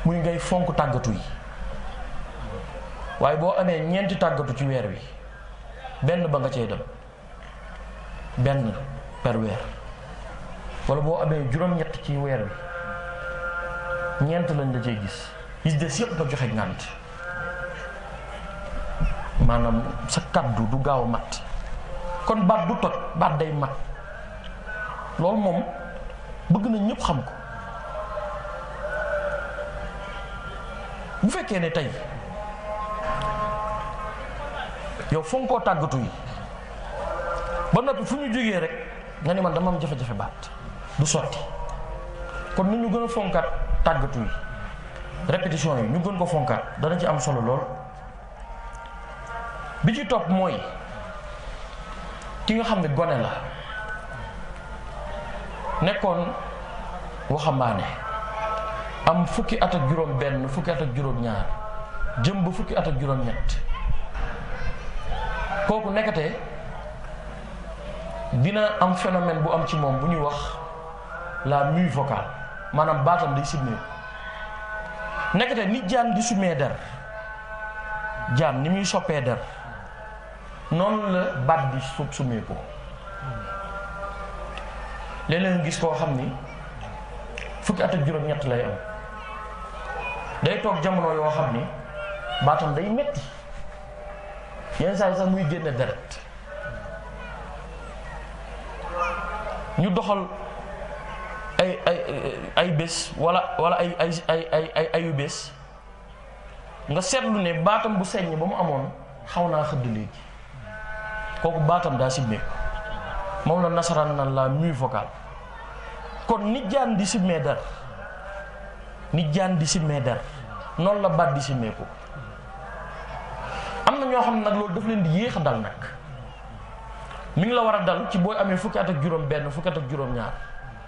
muy ngay fonk tàggatu yi waaye boo amee ñeenti tàggatu ci weer wi benn ba nga cey dem benn per weer wala boo amee juróom-ñett ci weer wi ñeent lañ la cey gis des yëpp nga joxe ngànt maanaam sa kaddu du gaaw a mat kon baat du toj baat day mat loolu moom bëgg nañ ñëpp xam ko bu fekkee ne tey yow fonkoo tàggatu yi ba noppi fu ñu jógee rek nga ni man dama am jafe-jafe baat du sotti kon nu ñu gën a fonkaat tàggatu yi répétition yi ñu gën ko fonkaat dana ci am solo lool. bi ci topp mooy ki nga xam ne gone la nekkoon waxambaane am fukki at ak juróom benn fukki at ak juróom ñaar jëm ba fukki at ak juróom ñett kooku nekkate dina am phénomène bu am ci moom bu ñuy wax la mue vocale maanaam baatam day simmee nekkate ni jaan di sumee der jaan ni muy soppee der noonu la baat di sumee ko léeg-léeg nga gis koo xam ni fukki at ak juróom-ñett lay am day toog jamono yoo xam ni baatam day metti yenn saa yi sax muy génne deret ñu doxal ay bés wala ayu bés nga seetlu ne baatam bu seññ ba mu amoon xaw naa xëdd léegi kooku baatam daa simmeeku moom la nasaraan naan la mue vocale kon nit jaan di simmee der noonu la baat di simmeeku am na ñoo xam ne nag loolu daf leen di yéex a dal nag mi ngi la war a dal ci booy amee fukki at ak juróom benn fukki at ak juróom ñaar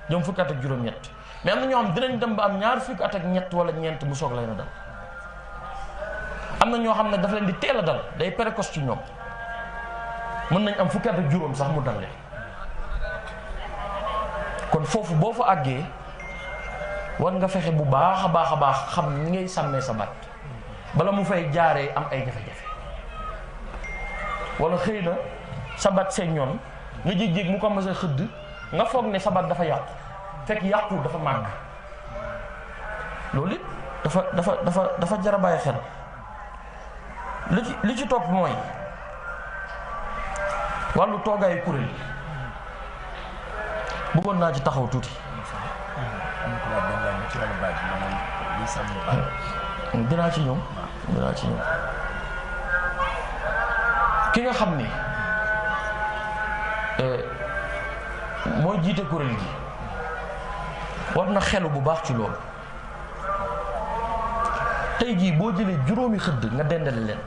jëm fukki at ak juróom ñett mais am na ñoo xam dinañ dem ba am ñaar fukki at ak ñett wala ñeent mu soog leen a dal am na ñoo xam ne dafa leen di teel a dal day précoce ci ñoom mën nañ am fukki at ak juróom sax mu dal leen kon foofu boo fa àggee war nga fexe bu baax a baax xam ni ngay sàmmee sa baat bala mu fay jaaree am ay jafe-jafe wala xëy na sa baat seen ñoon nga jéeg-jéeg mu commencé xëdd nga foog ne sa baat dafa yàqu fekk yàqu dafa màgg loolu it dafa jar a bàyyi xel li ci topp mooy wàllu toogaayu kuréel bëggoon naa ci taxaw tuuti. dinaa ci ñëw ki nga xam ni mooy jiite kuréel gi war na xelu bu baax ci loolu tey jii boo jëlee juróomi xëdd nga dendale leen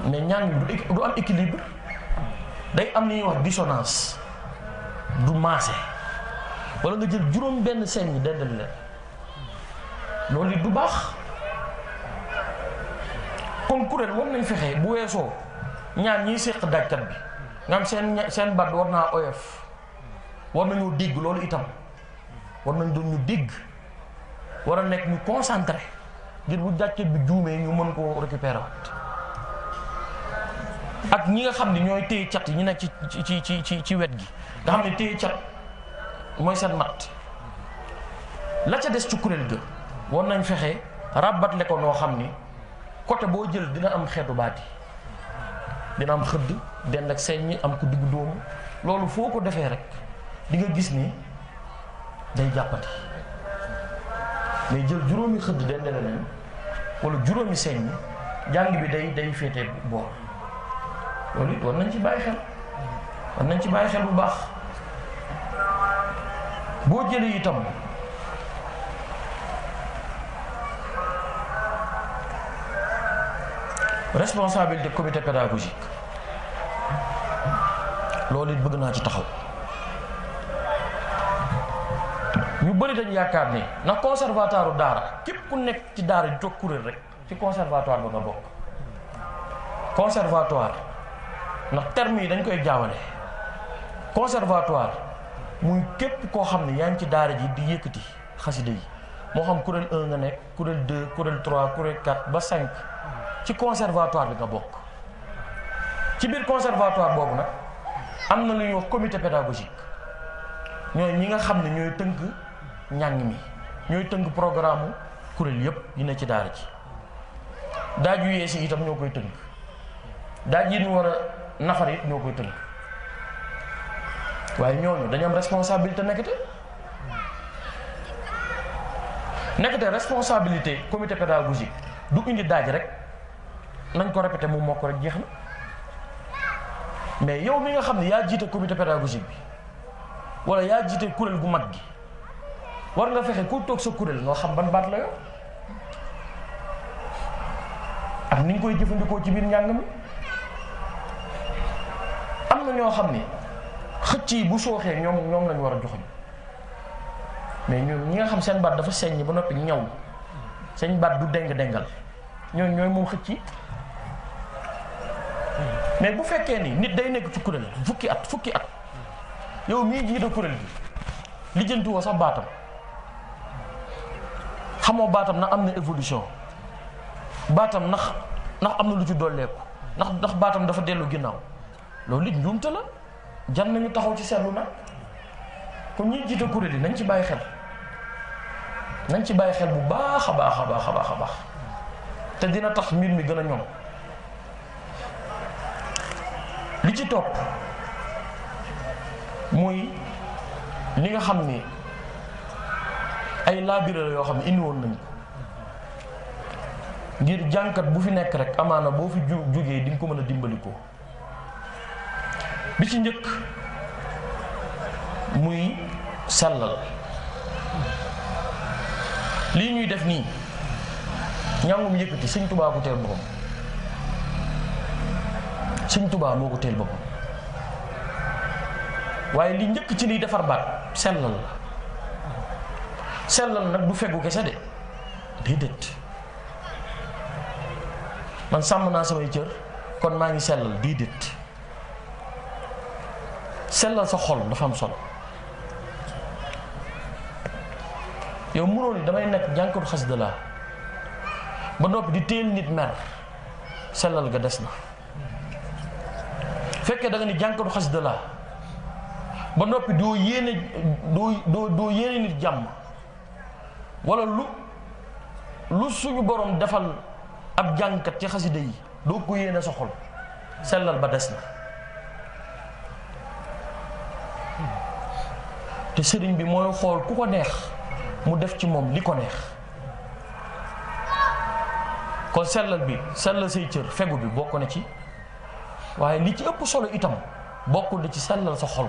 mais ñaan bi du am équilibre day am li ñuy wax dissonance du maase wala nga jël juróom benn seen ñi dendale leen loolu it du baax kon kuréel war nañ fexe bu weesoo ñaan ñiy séq dajkat bi nga am seen baat war naa oyof war nañoo dégg loolu itam war nañ doon ñu dégg war a nekk ñu concentré ngir bu dajkat bi juumee ñu mën koo récupérer waat ak ñi nga xam ne ñooy téye cat yi ñu nekk ci wet gi nga xam ne téye cat mooy seen mat la ca des ci kuréel ga war nañ fexe rabatle ko noo xam ni côté boo jël dina am xeetu baat yi dina am xëdd dend ak seen ñi am ko diggu dóomu loolu foo ko defee rek di nga gis ni day jàppati mais jël juróomi xëdd dendale leen wala juróomi seen ñi jàng bi day féete boor loolu it war nañ ci bàyyi xel bu baax boo jëlee itam responsabilité comité pédagogique loolu it bëgg naa ci taxaw ñu bëri dañ yaakaar ni ndax conservatoire daara képp ku nekk ci daara di toog kuréel rek ci conservatoire ba nga bokk. conservatoire ndax terme yi dañ koy jaawale conservatoire muy képp koo xam ne yaa ngi ci daara ji di yëkkati xasida yi moo xam kuréel 1 nga nekk kuréel 2 kuréel 3 kuréel 4 ba 5 ci conservatoire bi nga bokk. ci biir conservatoire boobu nag am na lu ñuy wax comité pédagogique ñooy ñi nga xam ne ñooy tënk njàng mi ñooy tënk programme kuréel yépp yi ne ci daara ji. daaj yu yees yi itam ñoo koy tënk daaj yi ñu war a nafar it ñoo koy tënk waaye ñooñu dañu am responsabilité nekkate responsabilité comité pédagogique du indi daaj rek nañ ko répété mu mokk rek jeex na mais yow mi nga xam ne yaa jiite comité pédagogique bi wala yaa jiite kuréel gu mag gi war nga fexe ku toog sa kuréel nga xam ban baat la yow ak ni ñu koy jëfandikoo ci biir njàng mi. am na ñoo xam ni xëcc yi bu sooxee ñoom lañu war a joxoñ mais ñi nga xam seen baat dafa seññ ba noppi ñaw seen baat du déng-déngal ñooy moom xëcc yi. mais bu fekkee ni nit day nekk ci kuréel fukki at yow mii jiite kuréel bi lijjantiwoo sax baatam xamoo baatam ndax am na évolution baatam ndax am na lu ci dolleeku ndax baatam dafa dellu ginnaaw loolu it njuumte la jar nañu taxaw ci seetlu nag kon ñi jiite kuréel yi nañ ci bàyyi xel bu baax a baax te dina tax mbir mi gën a ñoom. li ci topp muy li nga xam ni ay laabire la yoo xam ne indi woon nañ ko ngir jànkat bu fi nekk rek amaana boo fi jógee di nga ko mën a dimbali ko. bi ci njëkk muy sellal lii ñuy def nii ñàngum yëkkati Sëñ Tuubaa ko teel boppam Sëñ Tuubaa moo ko teel boppam waaye li njëkk ci liy defar baat sellal la sellal nag du feggu kese de déedéet man sàmm naa samay cër kon maa ngi sellal déedéet sellal sa xol dafa am solo yow mënoo ni damay nekk jànkatu xasida laa ba noppi di teel nit mer sellal ga des na fekkee da nga ni jànkatu xasida laa ba noppi doo yéene nit jàmm wala lu suñu borom defal ab jànkat ci xasida yi doo ko yéene sa xol sellal ba des na te sëriñ bi mooy xool ku ko neex mu def ci moom li ko neex kon sellal say cër fegu bi bokk na ci waaye li ci ëpp solo itam bokk na ci sellal sa xol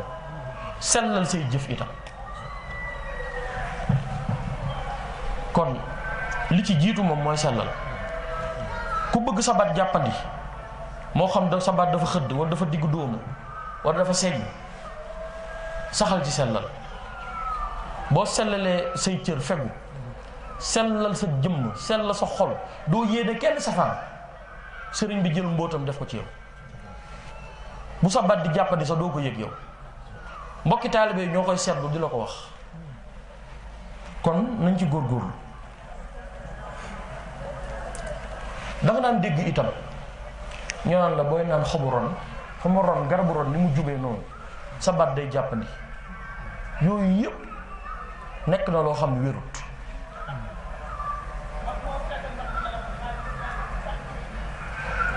sellal say jëf itam kon li ci jiitu moom mooy sellal ku bëgg sa baat jàppandi moo xam da sa baat dafa xëdd wala dafa diggu dóomu wala dafa segg saxal ci sellal boo sellalee say cër fegu sellal sa jëmm sellal sa xol doo yéene kenn safaan sëriñ bi jël mbootam def ko ci yow bu sa baat di jàppandi sax doo ko yëg yow mbokki taalibe yi ñoo koy seetlu di la ko wax kon nañ ci góorgóorlu da nga daan dégg itam ñu naan la booy naan xobu ron fa ma ron garabu ron ni mu jubee noonu sa baat day jàppandi yooyu yëpp nekk na loo xam ne wérut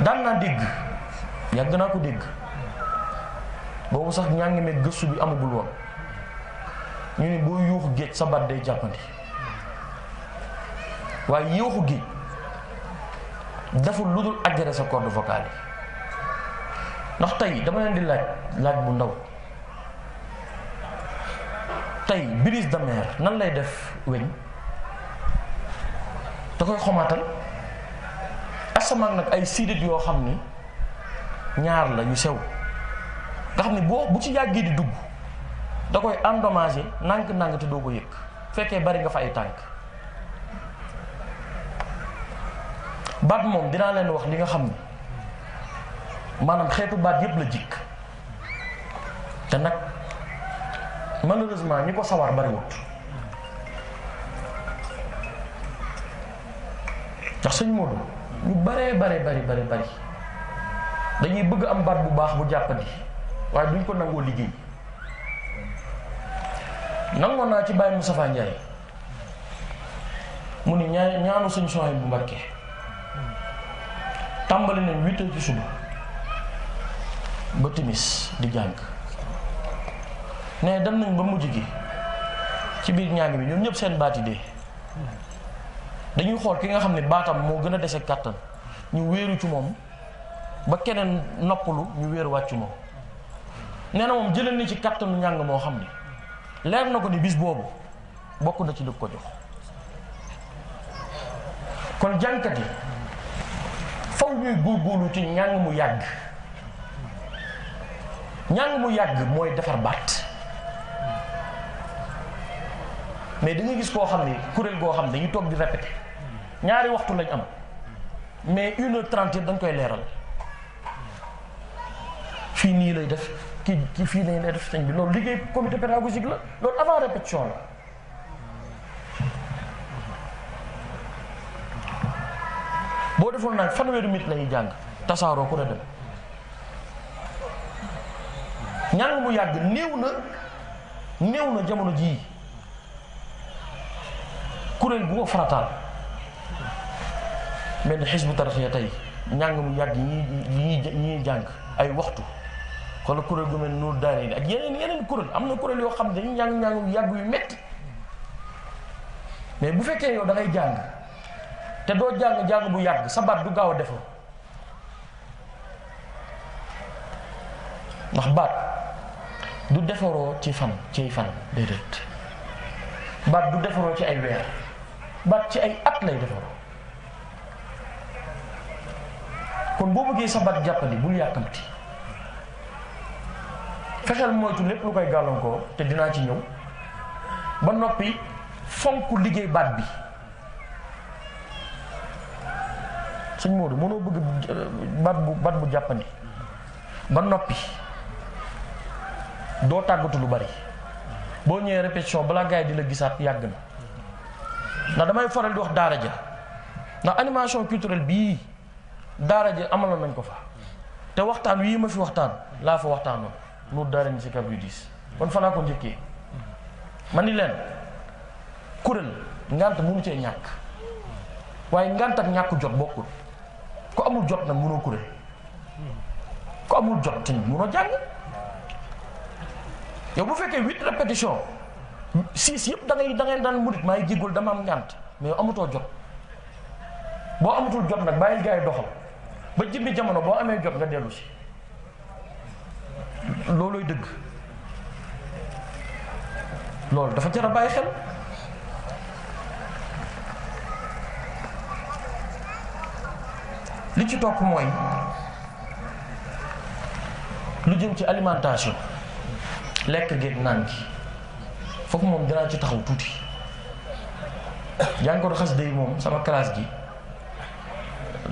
daan naa dégg yàgg naa ko dégg boobu sax ñaa ngi ne gëstu bi amagul woon ñu ne boo yuuxu géej sa baat day jàppandi waaye yuuxu géej deful lu dul agréé sa corde vocale yi ndax tey dama leen di laaj bu ndaw tey brise de mer nan lay def weñ da koy xomaatal asamaan nag ay sidit yoo xam ni ñaar la yu sew nga xam ni bu ci yàggee di dugg da koy endommagé nànk-nànk te doo ko yëg fekkee bari nga fa ay tànk baat moom dinaa leen wax li nga xam ni maanaam xeetu baat yépp la jikk te nag malheureusement ñi ko sawar bariwut ndax sëñ Modou ñu bari dañuy bëgg am baat bu baax bu jàppandi waaye duñ ko nangoo liggéey nangoo naa ci Baye Moustapha Ndiaye mu ni ñaanu sëñ Sohaybu bu Mbakke tàmbali nañ 8 heures ci suba ba timis di jàng ne dem nañ ba mujj gi ci biir ñàng bi ñoom ñëpp seen baat yi dee dañuy xool ki nga xam ne baatam moo gën a dese kàttan ñu wéeru ci moom ba keneen noppalu ñu wéeru wàccu moom nee na moom jëlee ni ci kàttanu njàng moo xam ni leer na ko ni bis boobu bokk na ci lu ko jox kon jàngkat yi faw ñuy góorgóorlu ci njàng mu yàgg njàng mu yàgg mooy defar baat mais da nga gis koo xam ne kuréel goo xam ne dañuy toog di répété ñaari waxtu lañ am mais 1h30 dañ koy leeral fii nii lay def ki fii lay def sëñ bi loolu liggéey comité pédagogique la loolu avant répétition la boo defoon nag fanweeri minute lañuy jàng tasaaroo ku ne dem njàng mu yàgg néew na jamono jii kuréel bu ko farataal mel ni Hizbut Tarqiyyah tey njàng mu yàgg ñi jàng ay waxtu xoolal kuréel gu mel ni Nour Daarayni ak yeneen kuréel am na kuréel yoo xam ne dañuy njàng mu yàgg yu metti mais bu fekkee yow da ngay jàng te doo jàng bu yàgg sa baat du gaaw a defar ndax baat du defaroo ci fan déedéet baat du defaroo ci ay weer baat ci ay at lay defaroo kon boo bëggee sa baat jàppali bul yàkkamti fexeel moytu lépp lu koy gàllankoor te dinaa ci ñëw ba noppi fonk liggéey baat bi sëñ Modou mënoo bëgg baat bu jàppandi ba noppi doo tàggatu lu bari boo ñëwee répétition balaa gars yi di la gisaat yàgg na ndax damay faral di wax daara ja ndax animation culturelle bii daara ja amaloon nañ ko fa te waxtaan wii ma fi waxtaan laa fa waxtaanoon Nour Daarayni si kab yu diis kon fa laa ko njëkkee ma ni leen kuréel ngant mënu cee ñàkk waaye ngant ak ñàkk jot bokkul ku amul jot nag mënoo kuréel ku amul jot tamit mënoo jàng yow bu fekkee 8 répétition 6 yëpp da ngay daan murit maa ngi jéggul dama am ngànt mais yow amatoo jot boo amatul jot nag bàyyil gars yi doxal ba jëmmi jamono boo amee jot nga dellu si loolooy dëgg loolu dafa jar a bàyyi xel li ci topp mooy lu jëm ci alimentation lekk geeg naan gi foofu moom dinaa ci taxaw tuuti jàngoro xasida yi moom sama classe gi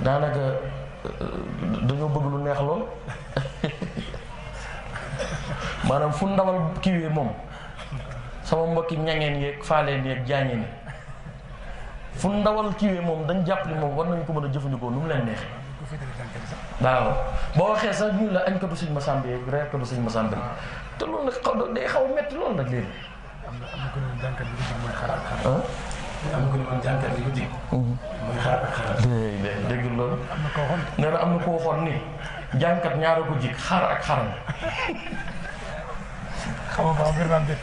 daanaka dañoo bëgg lu neex lool maanaam fu ndawal kiiwee moom sama mbokki ñangeen yeeg faaleen yeeg jaañeen yi fu ndawal kiiwee moom dañ jàpp ni moom war nañ ko mën a jëfandikoo nu mu leen neexee waaw boo waxee sax ñu la añ katu sëñ Masamba yeeg reer katu sëñ Masamba yi te loolu nag day xaw a metti loolu nag léegi am na ko ne jànkat bi ko jig mooy xaar ak xaar am na ko ne man jànkat bi ko jig mooy xaar ak xaar dégg loolu am na ko waxoon nee na am na ko waxoon ni jànkat ñaara ko jig xaar ak xaram xam nga ba mbir naan dét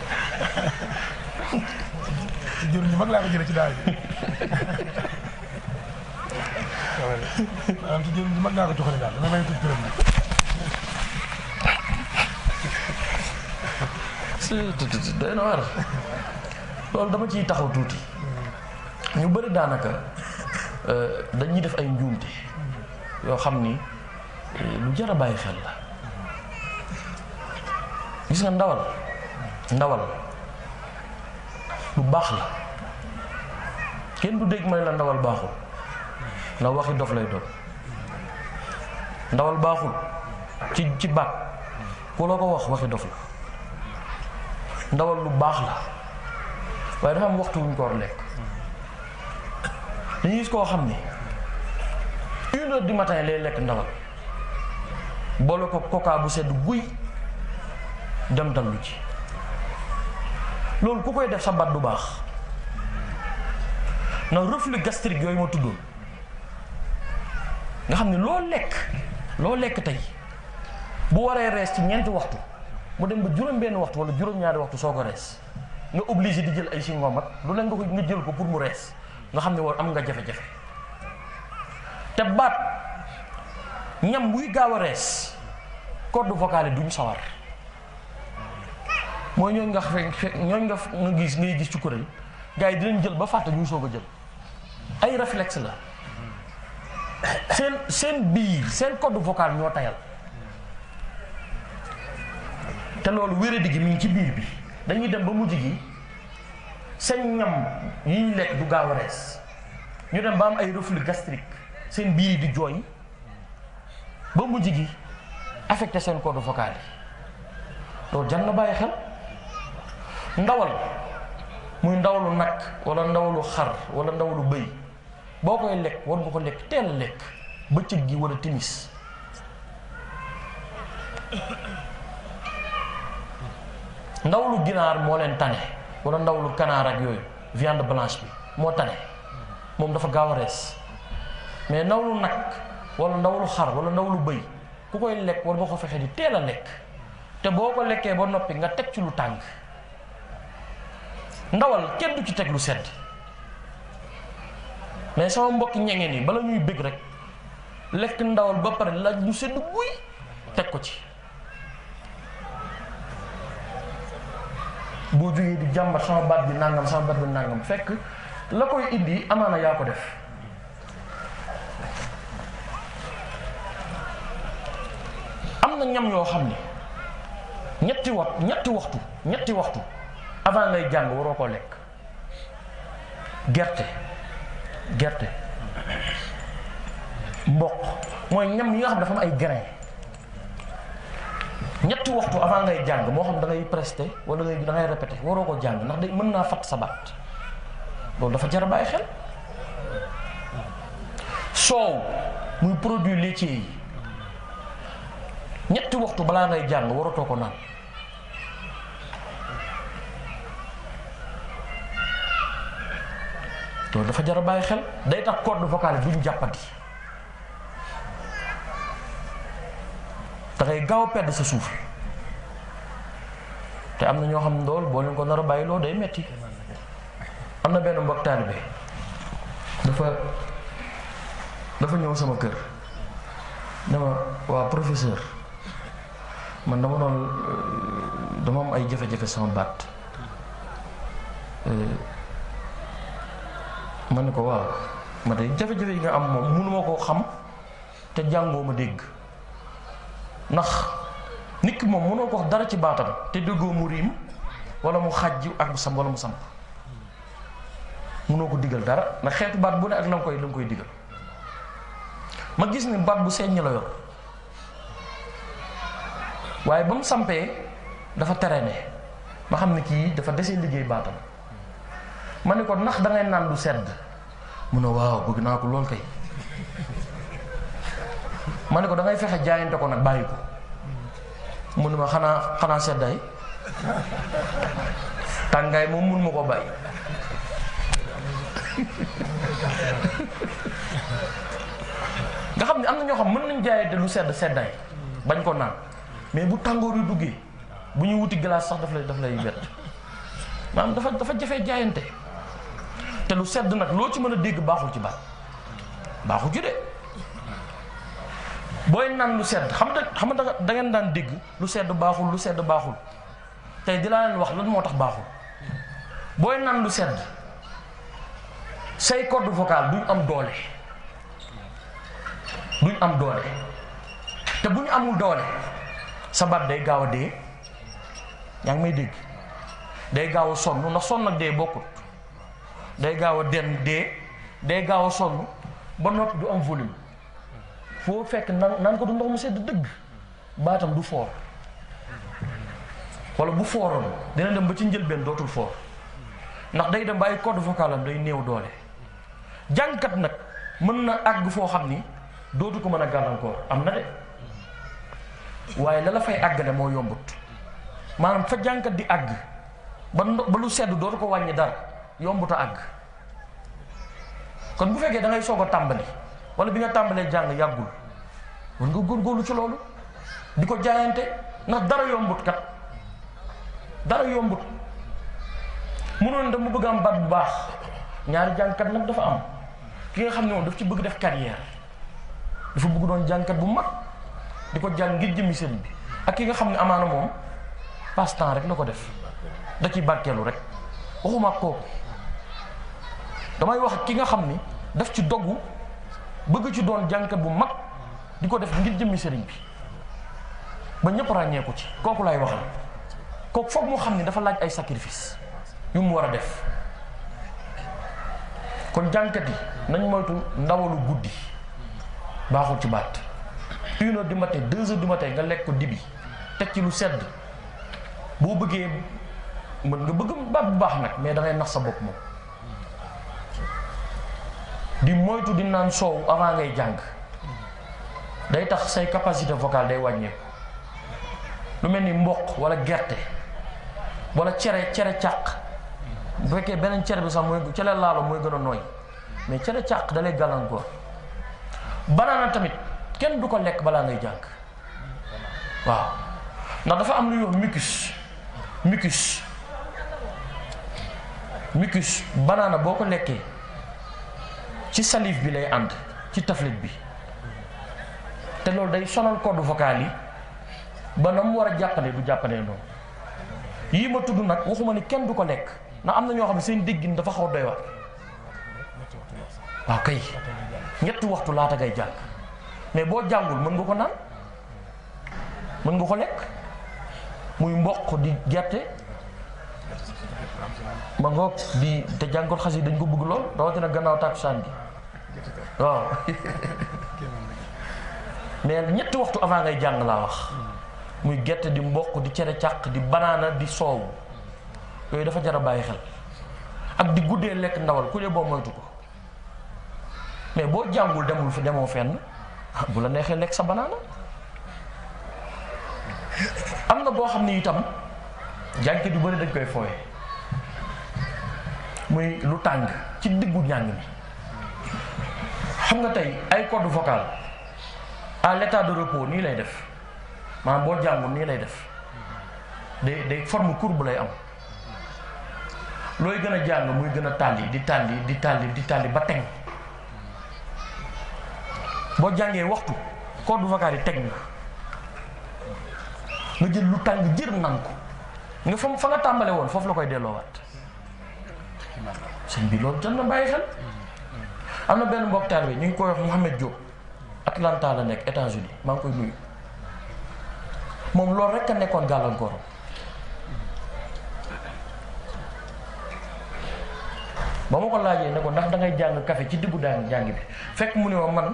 ci jur ñu mag laa ko jëlee ci daara ji maanaam ci jur ñu mag laa ko joxale daal dama may tudd turam nag doy na war loolu dama ciy taxaw tuuti ñu bëri daanaka dañuy def ay njuumte yoo xam ni lu jar a bàyyi xel la gis nga ndawal lu baax la kenn du dégg may la ndawal baaxul na waxi dof lay doon ndawal baaxul ci baat ku la ko wax waxi dof la ndawal lu baax la waaye dafa am waxtu wuñ ko war lekk dañuy gis koo xam ni 1h du matin lay lekk ndawal boole ko coca bu sedd guy dem dallu ci loolu ku koy def sa baat du baax na reflux gastrique yooyu ma tuddoon nga xam ne loo lekk tey bu waree rees ci ñeenti waxtu mu dem ba juróom-benn waxtu wala juróom-ñaari waxtu soo ko rees nga obligé di jël ay singom ak lu leen nga jël ko pour mu rees nga xam ne war am nga jafe-jafe te baat ñam buy gaaw a rees corde vocale duñ sawar mooy ñooñ nga ngay gis ci kuréel gars yi dinañ jël ba fàtte ñu soog a jël ay réflexe la seen biir seen corde vocale ñoo tayal te loolu wéradi gi mi ngi ci biir bi dañuy dem ba mujj gi seen ñam yi ñu lekk du gaaw a rees ñu dem ba am ay reflux gastrique seen biir yi di jooy ba mujj gi affecté seen corde vocale yi loolu jar na bàyyi xel ndawal muy ndawalu nag wala ndawalu xar wala ndawalu bëy boo koy lekk war nga ko lekk teel a lekk bëccëg gi wala timis ndawalu ginaar moo leen tane wala ndawalu kanaar ak yooyu viande blanche bi moo tane moom dafa gaaw a rees mais ndawalu nag wala ndawalu xar wala ndawalu bëy ku koy lekk war nga ko fexe di teel a lekk te boo ko lekkee ba noppi nga teg ci lu tàng ndawal kenn du ci teg lu sedd mais sama mbokki ñengeen yi bala ñuy bëgg rek lekk ndawal ba pare laaj lu sedd guy teg ko ci boo jógee di jàmbat sama baat bi nangam fekk la koy indi amaana yaa ko def am na ñam yoo xam ne ñetti waxtu avant ngay jàng waroo koo lekk gerte mboq mooy ñam yi nga xam dafa am ay grain ñetti waxtu avant ngay jàng moo xam da ngay presté wala da ngay répété waroo ko jàng ndax day mën naa fatt sa baat loolu dafa jar a bàyyi xel soow muy produit laitier yi ñetti waxtu balaa ngay jàng waratoo ko naan loolu dafa jar a bàyyi xel day tax corde vocale duñ jàppati da ngay gaaw a perdre sa souffle te am na ñoo xam ne loolu boo leen ko nar a bàyyi loo day metti am na benn mbokk taalibe dafa ñëw sama kër dama waa professeur man dama am ay jafe-jafe sama baat ma ne ko waaw ma de jafe-jafe yi nga am moom mënuma koo xam te jàngoo ma dégg ndax nit ki moom mënoo ko wax dara ci baatam te déggoo mu riim wala mu xàjj ak mu sam wala mu samp mënoo ko digal dara ndax xeetu baat bu ne ak la nga koy digal ma gis ni baat bu seññ la yor waaye ba mu sampee dafa tere ne ma xam ne kii dafa desee liggéey baatam ma ne ko ndax dangay naan lu sedd mu ne waaw bëgg naa ko lool kay ma ne ko dangay fexe jaayante ko nag bàyyi ko mu ne ma xanaa seddaay tàngaay moom mun ma ko bàyyi nga xam ne am na ñoo xam mën nañ jaayante lu seddaay bañ ko naan mais bu tàngoor yu duggee bu ñuy wuti glace sax daf lay bett maanaam dafa jafee jaayante te lu sedd nag loo ci mën a dégg baaxul ci baat baaxul ci de booy naan lu sedd xam nga da ngeen daan dégg lu sedd baaxul tey di laa leen wax lan moo tax baaxul booy naan lu sedd say corde vocale duñ am doole te bu ñu amul doole sa baat day gaaw a dee yaa ngi may dégg day gaaw a sonn ndax sonn ak dee bokkut day gaaw a day gaaw a sonn ba noppi du am volume foo fekk naan ko du ndox mu sedd dëgg baatam du foor wala bu fooroon dina dem ba ci njëlbeen dootul foor ndax day dem ba ay corde vocale am day néew doole jàngkat nag mën na àgg foo xam ni dootu ko mën a gàllankoor am na de waaye la fay àggale moo yombut maanaam fa jàngkat di àgg ba lu sedd dootu ko wàññi dara yombut a àgg kon bu fekkee da ngay soog a tàmbali wala bi nga tàmbalee jàng yàggul war nga góorgóorlu ci loolu di ko jaayante ndax dara yombut kat dara yombut mënoon dama bëgg am baat bu baax ñaari jàngkat nag dafa am ki nga xam ne moom daf ci bëgg def carrière dafa bëgg doon jàngkat bu mag di ko jàng ngir jëmmi sëriñ bi ak ki nga xam ne amaana moom passe temps rek la ko def da ciy barkeelu rek waxuma kooku damay wax ki nga xam ni daf ci dogu bëgg ci doon jàngkat bu mag di ko def ngir jëmmi sëriñ bi ba ñëpp ràññeeku ci kooku lay waxal kooku foog moo xam ni dafa laaj ay sacrifice yu mu war a def kon jàngkat yi nañ moytu ndawalu guddi baaxul ci baat 1 heure du matin 2 heures du matin nga lekk ko dibi teg ci lu sedd boo bëggee mën nga bëgg baat bu baax nag mais da ngay nax sa bopp moom di moytu di naan soow avant ngay jàng day tax say capacité vocale day wàññeeku lu mel ni mboq wala gerte wala cere càq bu fekkee beneen cere bi sax mooy cere laalo mooy gën a nooy mais cere càq da lay gàllankoor banaana tamit kenn du ko lekk balaa ngay jàng waaw ndax dafa am lu ñuy wax mucus banaana boo ko lekkee ci salive bi lay ànd ci taflit bi te loolu day sonal corde vocale yi ba na mu war a jàppane du jàppane noonu yii ma tudd nag waxuma ni kenn du ko lekk ndax am na ñoo xam ne seen déggin dafa xaw doy war waaw kay ñetti waxtu laata ngay jàng mais boo jàngul mën nga ko naan mën nga ko lekk muy mboq di gerte ma ngoog di te jàngoot xas yi dañ ko bëgg lool rawatina gannaaw tàkkusaan gi waaw mais ñetti waxtu avant ngay jàng laa wax muy gerte di mboq di cere càq di banaana di soow yooyu dafa jar a bàyyi xel ak di guddee lekk ndawal ku dee boo moytu ko mais boo jàngul demoo fenn bu la neexee lekk sa banaana am na boo xam ne itam jàngkat yu bari dañ koy fooye muy lu tàng ci diggu njàng mi xam nga tey ay corde vocale à l'état de repos nii lay def maanaam boo jàngul nii lay def day forme courbe lay am looy gën a jàng muy gën a tàlli ba teg boo jàngee waxtu corde vocale yi teg nga jël lu tàng jër nan ko nga fa nga tàmbale woon foofu la koy delloowaat sëñ bi loolu jot na bàyyi xel. am na benn mbokk taalibe ñu ngi koy wax Mouhamed Diop Atlanta la nekk États-Unis maa ngi koy nuyu moom loolu rek a nekkoon gàllankooram ba ma ko laajee ne ko ndax da ngay jàng café ci diggu jàng bi fekk mu ne ma man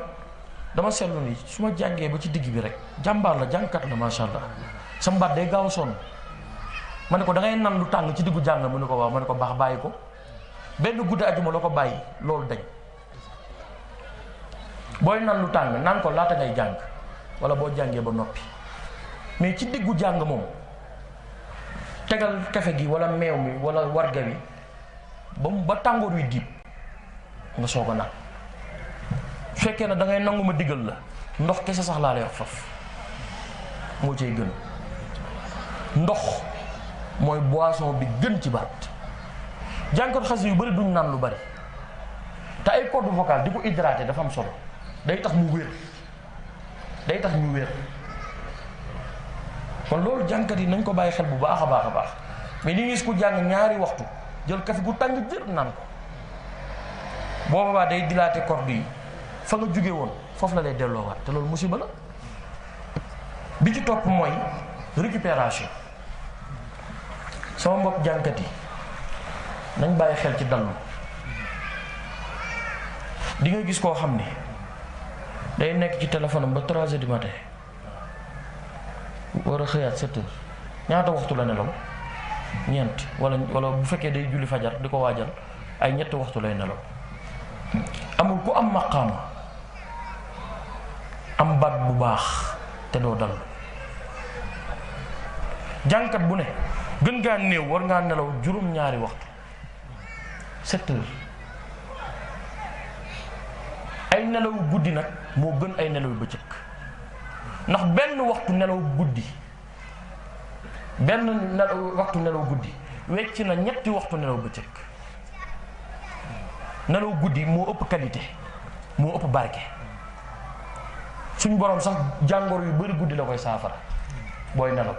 dama seetlu ni su ma jàngee ba ci digg bi rek jàmbaar la jàngkat la macha allah sa mbaat day gaaw a sonn ma ne ko da ngay nan lu tàng ci diggu jàng mu ne ko waaw ma ne ko baax bàyyi ko benn guddi ajuma la ko bàyyi loolu dañ booy nan lu tàng naan ko laata ngay jàng wala boo jàngee ba noppi mais ci diggu jàng moom tegal kafe gi wala meew mi wala warga wi ba tàngoor wi diib nga soog a naan su fekkee ne da ngay nangu ma diggal la ndox kese sax laa lay wax faf moo cay gën ndox mooy boisson bi gën ci baat jànkat xas yu bari duñ naan lu bari te ay corde vocale di ko hydraté dafa am solo day tax mu wér day tax ñu wér kon loolu jànkat yi nañ ko bàyyi xel bu baax a baax a baax mais ni ngis ku jàng ñaari waxtu jël kafe gu tàng jër naan ko boobaa day dilaté corde yi fa nga jóge woon foofu la lay delloowaat te loolu musiba la bi ci topp mooy récupération sama mbokk jànkat yi nañ bàyyi xel ci dallu. di nga gis koo xam ni day nekk ci téléphone am ba 3 heures du matin war a xëyaat 7 heures ñaata waxtu la nelaw ñeent wala bu fekkee day julli fajar di ko waajal ay ñetti waxtu lay nelaw. amul ku am maqaama am baat bu baax te doo dal. jànkat bu ne gën ngaa néew war ngaa nelaw juróom-ñaari waxtu 7 heures. ay nelaw guddi nag moo gën ay nelaw bëccëg ndax benn waxtu nelaw guddi waxtu nelaw guddi wecc na ñetti waxtu nelaw bëccëg. nelaw guddi moo ëpp qualité moo ëpp barke. suñ borom sax jàngoro yu bari guddi la koy saafara booy nelaw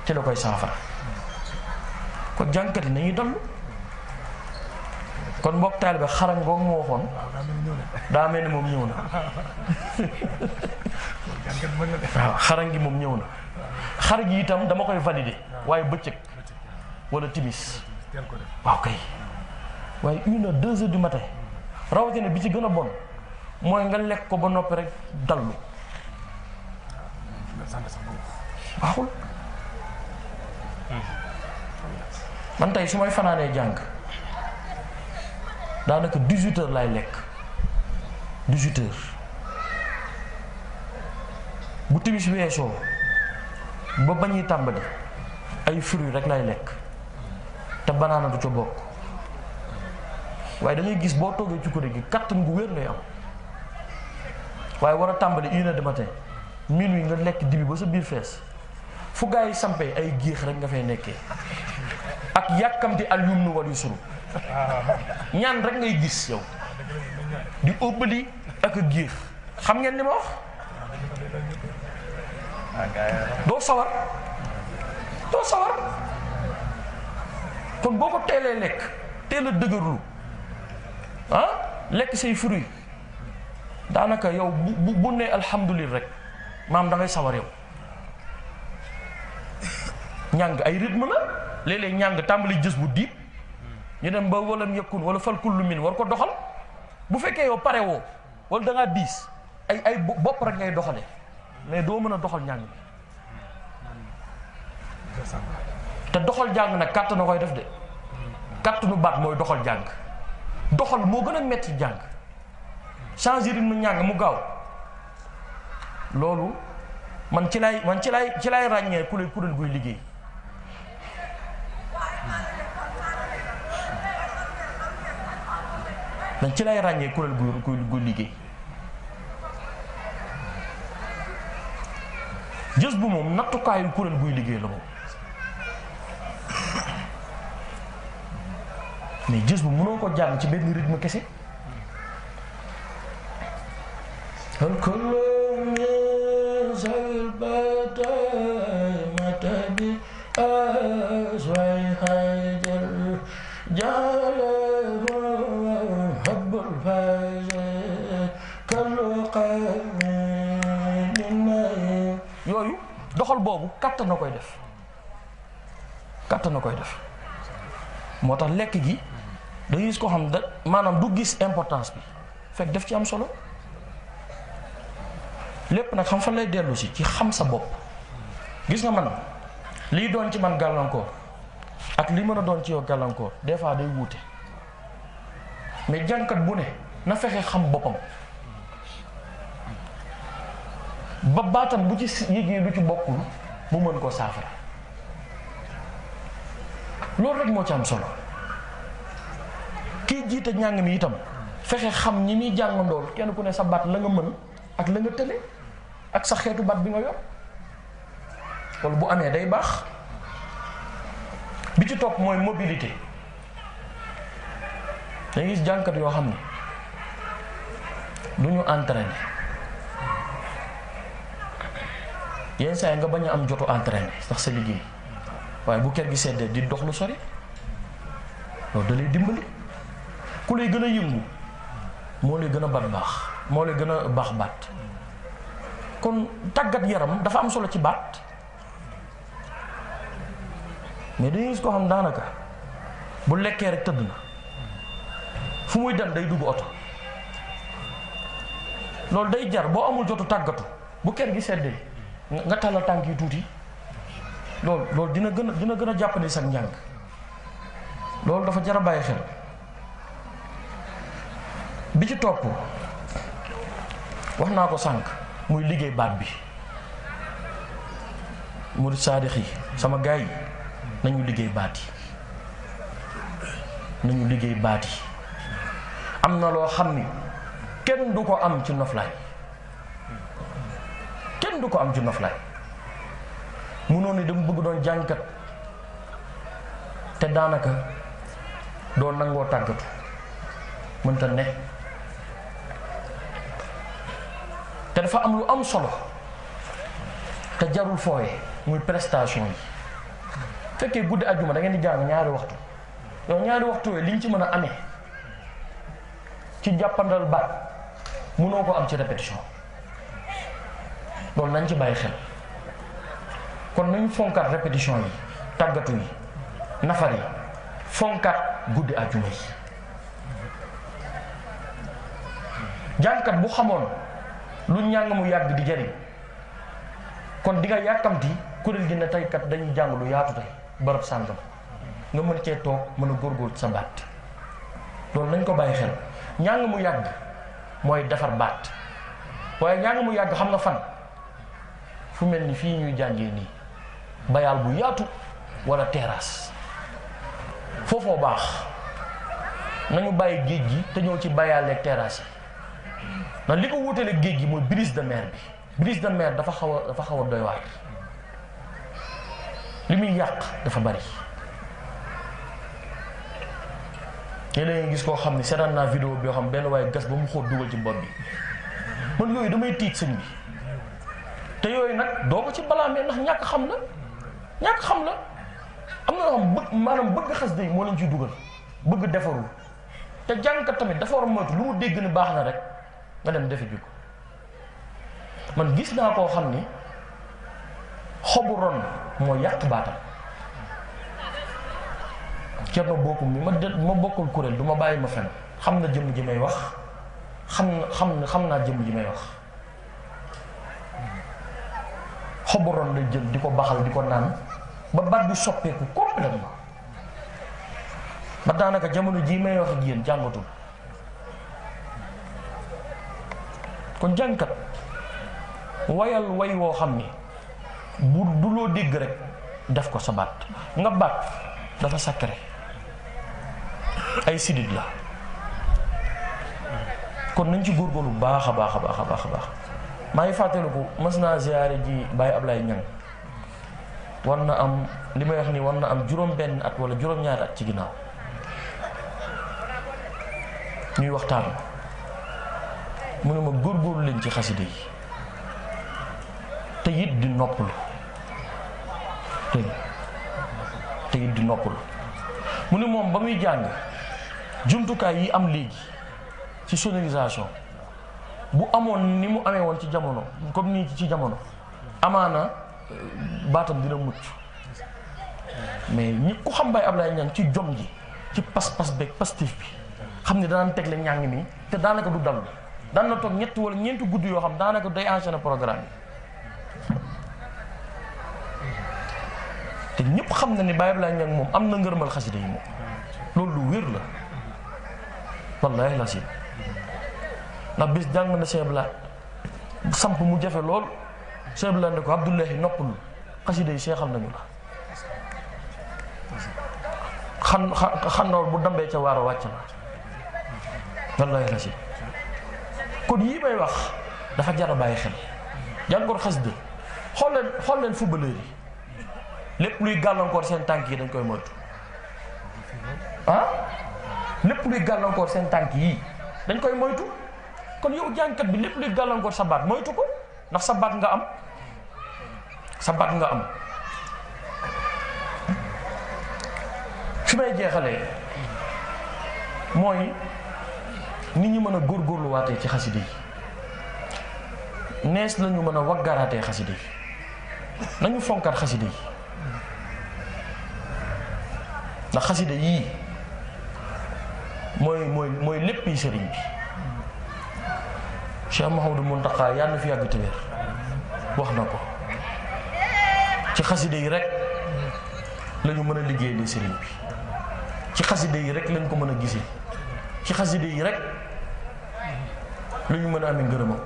ci la koy saafara. kon jànkati nañuy dallu. kon mbokk taalibe xarañ googu mu waxoon daa mel ni moom ñëw na. waaw xarañ gi moom ñëw na. xar gi itam dama koy valider waaye bëccëg wala timis waaw kay waaye 1 heure 2 heures du matin rawatina bi ci gën a bon mooy nga lekk ko ba noppi rek dallu baaxul. man tey su may fanaanee jàng daanaka 18 heures laay lekk 18 heures bu timis weesoo ba bañuy tàmbali ay fruits rek lay lekk te banaana du ca bokk. waaye da ngay gis boo toogee ci kuréel gi kattan gu wér ngay am waaye war a tàmbali 1 heure du matin minuit nga lekk dibi ba sa biir fees fu gaa yi sampee ay géex rek nga fay nekkee ak yàkkamti al yumnu wal yusru ñaan rek ngay gis yow di ëbbali ak a géex xam ngeen li ma wax. doo sawar kon boo ko teelee lekk teel a dëgërlu lekk say fruits daanaka yow bu ne alhamdulilah rek maam da ngay sawar yow. ñàng ay rythme la léeg-léeg ñàng tàmbali jës bu diib ñu dem ba walam yëkkun wala fal kullu min war ko doxal bu fekkee yow pare woo wala da ngaa diis ay bopp rek ngay doxale mais doo mën a doxal ñàng bi te doxal jàng nag kàtt na koy def de kàttanu baat mooy doxal jàng doxal moo gën a metti jàng changer rythme ñàng mu gaaw loolu man ci lay ràññee kuréel guy liggéey. man ci lay ràññee kuréel guy liggéey. jës bu moom nattukaayu kuréel guy liggéey la moom mais jës bu mënoo ko jàng ci benn rythme kese. yooyu doxal boobu kàttan na koy def moo tax lekk gi da gis ko xam da maanaam du gis importance bi fekk def ci am solo lépp nag xam fan lay dellu si ci xam sa bopp. gis nga man lii doon ci man gàllankoor ak li mën a doon ci yow gàllankoor des fois day wuute mais jànkat bu ne na fexe xam boppam ba baatam bu ci yëgee lu ci bokkul mu mën koo saafara loolu rek moo ci am solo. kii jiite njàng mi itam fexe xam ñi muy jàngandool kenn ku ne sa baat la nga mën ak la nga tële ak sa xeetu baat bi nga yor loolu bu amee day baax. bi ci topp mooy mobilité dañuy gis jànkat yoo xam ne du ñu entraîné yenn saa yi nga bañ a am jotu entraîné ndax sa liggéey waaye bu kër gi seddee di dox lu sori loolu da lay dimbali. ku lay gën a yëngu moo lay gën a baax moo lay gën a baax baat kon tàggat yaram dafa am solo ci baat mais dañuy gis koo xam daanaka bu lekkee rek tëdd na fu muy dem day dugg oto. loolu day jar boo amul jotu tàggatu bu kër gi seddee nga tàllal tànk yi tuuti loolu dina gën a jàppandi sax njàng. loolu dafa jar a bàyyi xel. bi ci topp wax naa ko sànq muy liggéey baat bi. murid saadix yi sama gaay yi nañu liggéey baat yi am na loo xam ni kenn du ko am ci noflaay munoon ni dama bëgg doon jàngkat te daanaka doo nangoo tàggatu mënta ne. te dafa am lu am solo te jarul fooye muy prestation yi. fekkee guddi àjjuma da ngeen di jàng ñaari waxtu yow ñaari waxtu yooyu liñ ci mën a amee ci jàppandal baat mënoo ko am ci répétition. loolu nañ ci bàyyi xel. kon nañu fonkaat répétition yi tàggatu yi nafar yi fonkaat guddi àjjuma yi. jàngkat bu xamoon lu njàng mu yàgg di jariñ kon di nga yàkkamti kuréel gi ne tey kat dañuy jàng lu yaatu tey barab sàngam nga mën cee toog mën a góorgóorlu sa baat. loolu nañ ko bàyyi xel. njàng mu yàgg mooy defar baat waaye njàng mu yàgg xam nga fan fu mel ni fii ñuy jàngee nii bayaal bu yaatu wala terrasse foofoo baax. nañu bàyyi géej gi te ñëw ci bayaal ak terrasse yi ndax li ko wuutale géej gi mooy brise de mer bi. brise de mer dafa xaw a doy waar. li muy yàq dafa bari. ñeneen gis koo xam ne seetaan naa vidéo bi yoo xam benn waaye gas ba mu xóot dugal ci bopp bi man yooyu damay tiit sëñ bi. te yooyu nag doo ko ci balaamee ndax ñàkk xam la am na yoo xam maanaam bëgg xas day moo leen ciy dugal bëgg defarul te jàngkat tamit dafa war a moytu lu mu dégg ni baax na rek nga dem defi ji ko. man gis naa koo xam ni xobu ron moo yàq baatam. Cerno bokkum mi ma bokkul kuréel du ma bàyyi ma fen xam na jëmm ji may wax xam naa jëmm ji may wax. xobu ron lay jël di ko baxal di ko naan ba baat bi soppeeku complètement ba daanaka jamono jii may wax ak yéen jàngatul. kon jàngkat wayal way woo xam ni bu du loo dégg rek def ko sa baat nga baat dafa sacré ay sidit la. kon nañ ci góorgóorlu baax a baax. maa ngi fàttaliku mas naa ziyaare ji Baye Ablaye Niang war na am li may wax ni war na am juróom-benn at wala juróom-ñaari at ci ginnaaw ñuy waxtaan mu ne ma góorgóorlu leen ci xasida yi te it di noppalu te it di noppalu. mu ne moom ba muy jàng jumtukaay yi am léegi ci sonorisation bu amoon ni mu amee woon ci jamono comme nii ci jamono amaana baatam dina mucc. mais ñi ku xam Baye Ablaye Niang ci jom ji ci pas-pas beeg pastif bi xam ne danaan tegle njàng mi te daanaka du dal daan na toog ñetti wala ñeenti guddi yoo xam daanaka day enchaîner programme yi. te ñëpp xam na ni Baye Ablaye Niang moom am na ngërëmal xasida yi moom loolu lu wér la wallaahi la si ndax bis jàng na Cheikh Bla samp mu jafe lool Cheikh Bla ne ko Abdoulahi noppalul xasida yi seexal nañu la xandoor bu dambee ca waar a wàcc na wallaahi la si kon yii may wax dafa jar a bàyyi xel jàngoor xasida xool leen footballeur yi lépp luy gàllankoor seen tànk yi dañ koy moytu lépp luy gàllankoor seen tànk yi dañ koy moytu. kon yow jàngkat bi lépp luy gàllankoor sa baat moytu ko ndax sa baat nga am. fi may jeexalee mooy nit ñi mën a góorgóorluwaatee ci xasida yi nees lañu mën a waggaraatee xasida yi nañu fonkaat xasida yi ndax xasida yii mooy lépp yi sëriñ bi. Cheikh Mouhamadou Mountakha yàlla na fi yàgg te wér wax na ko ci xasida yi rek lañu mën a liggéey li sëriñ bi, ci xasida yi rek lañ ko mën a gisee, ci xasida yi rek lañu mën a amee ngërëmam.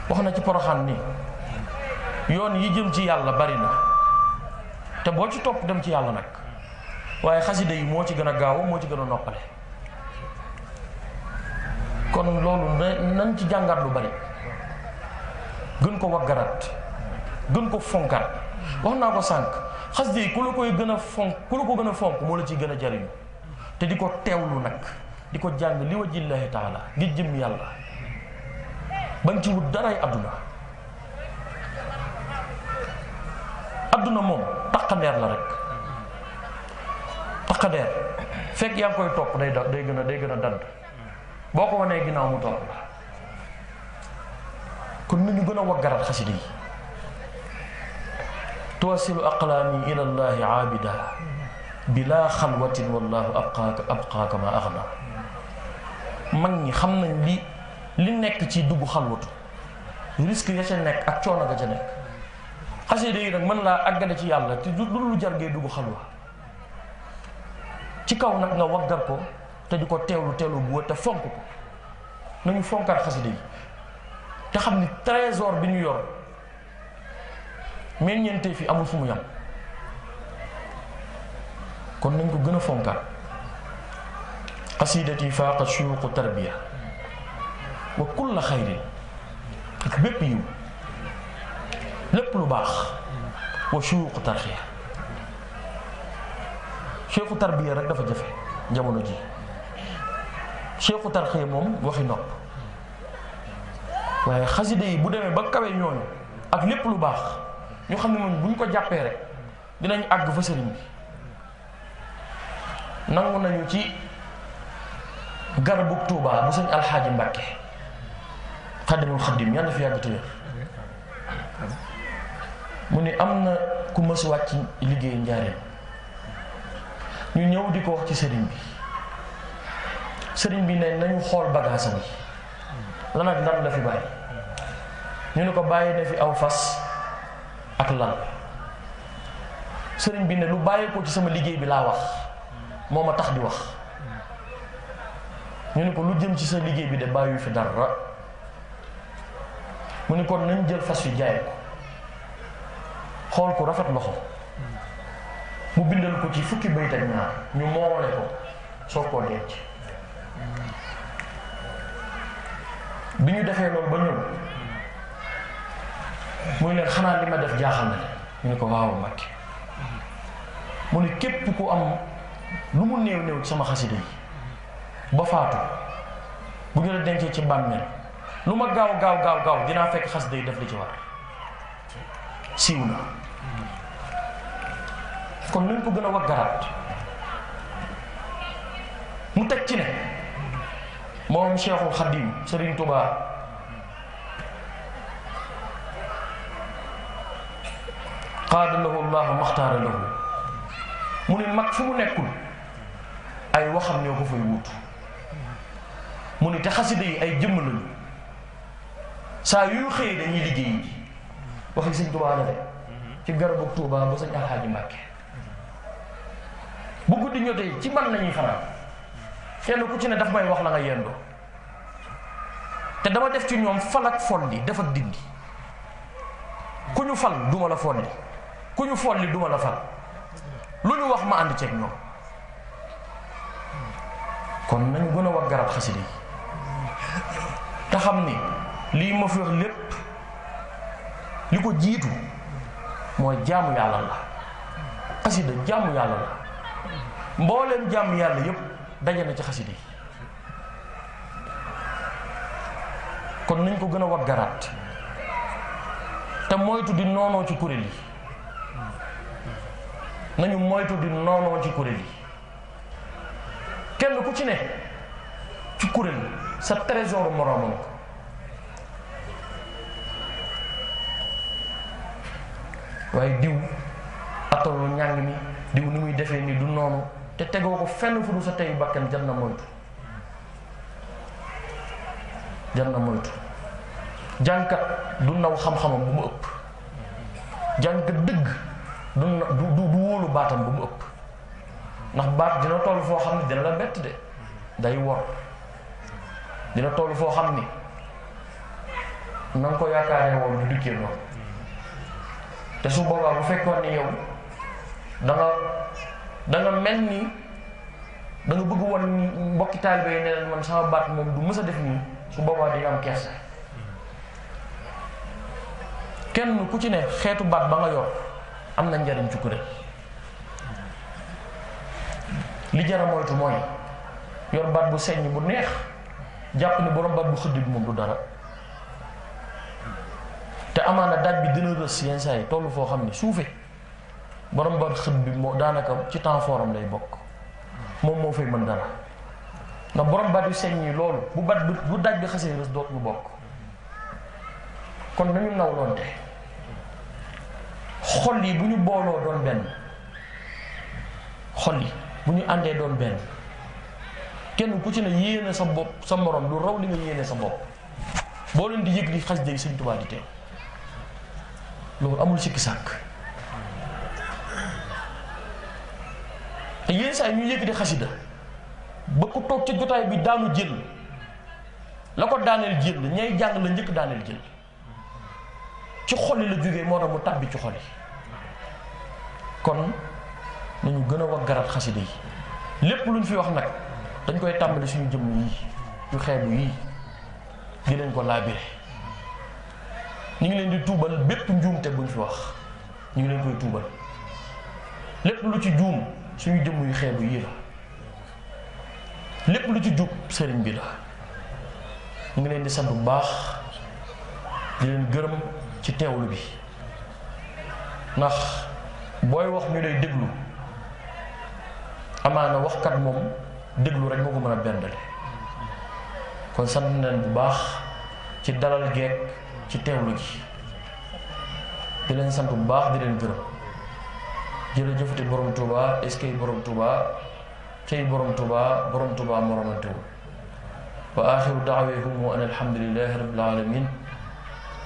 wax na ci Poroxaan ni yoon yi jëm ci yàlla bari na te boo ci topp dem ci yàlla nag, waaye xasida yi moo ci gën a gaaw, moo ci gën a noppale. kon loolu nañ ci jàngat lu bari, gën ko waggaraat, gën ko fonkaat. wax naa ko sànq, xasida yi ku la koy gën a fonk, ku la ko gën a fonk moo la ciy gën a jariñu, te di ko teewlu nag, di ko jàng li wajillaahi taala ngir jëm yàlla, bañ ci wut daray àdduna. àdduna moom taqandeer la rek, taqandeer fekk yaa ngi koy topp day gën a dand, boo ko wanee ginnaaw mu topp la. kon nañu gën a waggaraat xasida yi. tuwasilu aqlaami ila llahi aabida bila xalwatin wallahu abqaaka ma axna. mag ñi xam nañ li nekk ci dugg xalwatu, risque ya ca nekk ak coono ga ca nekk. xasida yi nag mën laa àggale ci yàlla te du lu jar ngay dugg xalwa. ci kaw nag nga waggar ko te di ko teewlu bu wër te fonk ko. nañu fonkaat xasida yi te xam ni trésor bi ñu yor meññeente fi amul fu mu yam. kon nañ ko gën a fonkaat. qasidati faaqa shuyuuqu tarbiya wa kulla xayrin, ak bépp yiw, lépp lu baax. wa shuyuuqu tarxiya, cheikhu tarbiya rek dafa jafe jamono ji. cheikhu tarxiya moom waxi nopp, waaye xasida yi bu demee ba kawe ñooñu ak lépp lu baax, ñu xam ne moom bu ñu ko jàppee rek dinañ àgg fa sëriñ bi. nangu nañu ci garabu Tuubaa bu sëñ Alxaaji Mbàkke xaddimul xaddim yàlla fi yàgg te wér, mu ni am na ku mës wàcc liggéey njaareem, ñu ñëw di ko wax ci sëriñ bi. sëriñ bi ne nañu xool bagaasam yi lan ak lan la fi bàyyi. ñu ne ko bàyyi na fi aw fas ak lal. sëriñ bi ne lu bàyyi ko ci sama liggéey bi laa wax, moo ma tax di wax. ñu ne ko lu jëm ci sa liggéey bi de bàyyi fi dara. mu ne kon nañ jël fas yu jaay ko, xool ko rafet loxo, mu bindal ko ci fukki bayt ak ñaar, ñu moomale ko soo koo denc. bi ñu defee loolu ba ñëw muy leen xanaa li ma def jaaxal na leen. ñu ne ko waaw Mbàkke. mu ne képp ku am lu mu néew ci sama xasida yi ba faatu, bu ñu la dencee ci bàmmeel, lu ma gaaw dinaa fekk xasida yi def li ci war. siiw na. kon nañ ko gën a waggaraat. mu teg ci ne moom Cheikhul Xadim Serigne Touba qaada lahu Allahu maxtaara lahu. mu ne mag fu mu nekkul ay waxam ñoo ko fay wuutu. mu ne te xasida yi ay jëmm lañu, saa yu xëyee dañuy liggéey ji. waxi sëñ Touba la de ci garabu Touba ba sëñ Alxaaji Mbàkke. bu guddi ñotee ci man lañuy fanaan, kenn ku ci ne daf may wax la nga yendoo, te dama def ci ñoom fal ak folli, def ak dindi. ku ñu fal duma la folli, ku ñu folli duma la fal, lu ñu wax ma ànd ceeg ñoom. kon nañu gën a waggaraat xasida yi te xam ni lii ma fi wax lépp li ko jiitu mooy jaamu yàlla la. xasida jaamu yàlla la, mbooleem jaamu yàlla yépp daje na ci xasida yi. kon nañ ko gën a waggaraat te moytu di noonoo ci kuréel yi. nañu moytu di noonoo ci kuréel yi. kenn ku ci ne ci kuréel sa trésor moroomam ko. waaye diw attalu ñàng mi diw ni muy defee ni du noonu te tegoo ko fenn fu du sa teyu bakkan jar na moytu jànkat du naw xam-xamam bu mu ëpp jànkat dëgg du wóolu baatam bu mu ëpp ndax baat dina toll foo xam ne dina la bett de day wor dina toll foo xam ni na nga ko yaakaaree woon du dikkee noonu te su boobaa bu fekkoon ni yow da nga mel ni da nga bëgg woon mbokki taalibe yi ne leen man sama baat moom du mës a def nii su boobaa di nga am kersa kenn ku ci ne xeetu baat ba nga yor am na njariñ ci kuréel li jara moytu mooy yor baat bu seññ bu neex jàpp ni borom baat bu xëdd bi moom du dara te amaana daaj bi dina rës yenn saa yi tollu foo xam ne suufe borom baat xëdd bi moo daanaka ci temps forum lay bokk moom moo fay mën dara ndax borom baat yu seññ yi loolu bu daaj bi xasee rës doot ñu bokk kon nañu nawloonte xol yi bu ñu booloo doon benn xol yi bu ñu àndee doon benn kenn ku ci ne yéene sa bopp sa morom lu raw li nga yéene sa bopp boo leen di yëg li xas day Sëñ Tuubaa di teew loolu amul sikki sàkk te yéen saa ñu yëg di xasida ba ku toog ca jotaay bi daanu jël la ko daaneel jël ñay jàng la njëkk daaneel jël ci xol yi la jógee moo tax mu tàbbi ci xol yi kon nañu gën a waggaraat xasida yi lépp luñ fi wax nag dañ koy tàmbali suñu jëmm yii yu xeebu yii di leen ko laabire ñu ngi leen di tuubal bépp njuumte buñ fi wax ñu ngi leen koy tuubal lépp lu ci juum suñu jëmm yu xeebu yii la lépp lu ci jub sëriñ bi la ñu ngi leen di sant bu baax di leen gërëm ci teewlu bi ndax booy wax ñu lay déglu amaana waxkat moom déglu rek moo ko mën a bendale kon sant nañ bu baax ci dalal geek ci teewlu gi di leen sant bu baax di leen gërëm jërëjëfati borom Touba est-ce que borom Touba cey borom Touba moromantewul wa axiru daawahum wa an alhamdulillahi rabbil alamin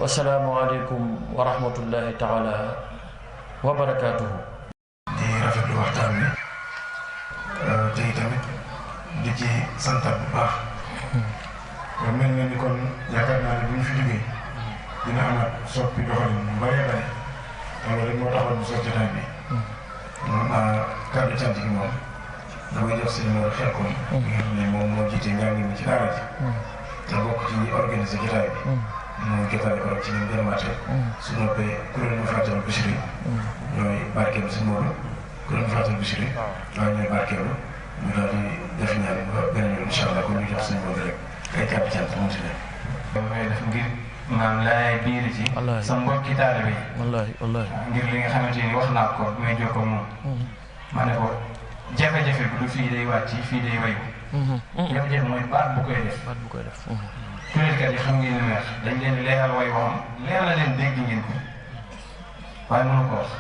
wasalaamu aleykum wa rahmatullahi taala wa barakaatuhu. di rafetlu waxtaan wi te tamit di ci santaat bu baax. mel na ni kon yaakaar naa ne bu ñu fi jógee dina amaat soppi doxalin bu bëree bëri te loolu rek moo taxoon ñu sos jotaay bi. moom kàddu cant gi moom damay jox seen numéro Xelkom. nga xam ne moom moo jiite njàng mi ci daara ji. te bokk ci ñi organiser jotaay bi. mooy jotaay ko rek ci ñoom gërëmaatee. su noppee kuréel mu Fatal Bichri ñooy barkeelu si Modou kuréel mu Fatal Bichri waaye ñooy barkeelu ñu daal di def ñaan ba beneen yoon incha allah kon ñu jox seen Modou rek ay kàddu cant moom si nekk. damay def ngir maam laay biir ci sa mbokki taalibe yi wallaahi ngir li nga xamante ni wax naa ko may jokkoo moom ma ne ko jafe-jafe bi du fii day wàcc fii day wayu jafe-jafe mooy baat bu koy def kuréelkat yi xam ngeen ni neex dañ leen di leeral way waxam leer na leen dégg ngeen ko waaye mënu ko wax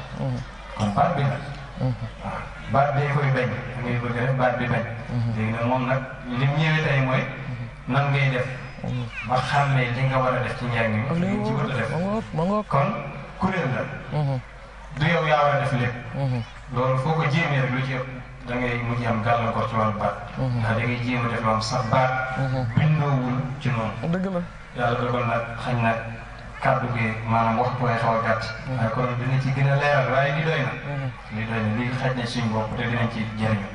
kon baat bi nag waaw baat day koy bañ ngay bëgg def baat bi bañ léegi nag moom nag lim ñëwee tey mooy nan ngay def ba xàmmee li nga war a def ci njàng mi li ci war a def kon kuréel la du yow yaa war a def lépp loolu foo ko jéemee rek lu ci ëpp da ngay mujj am gàllankoor ci wàllu baat ndax da ngay jéem a def loo am sax baat bindoowul ci noonu dëgg la yàlla dogal nag xañ na kàddu gi maanaam wax koy xaw a gàtt waaye kon dina ci gën a leeral waaye li doy na li xaj na suñu bopp te dinañ ci jëriñu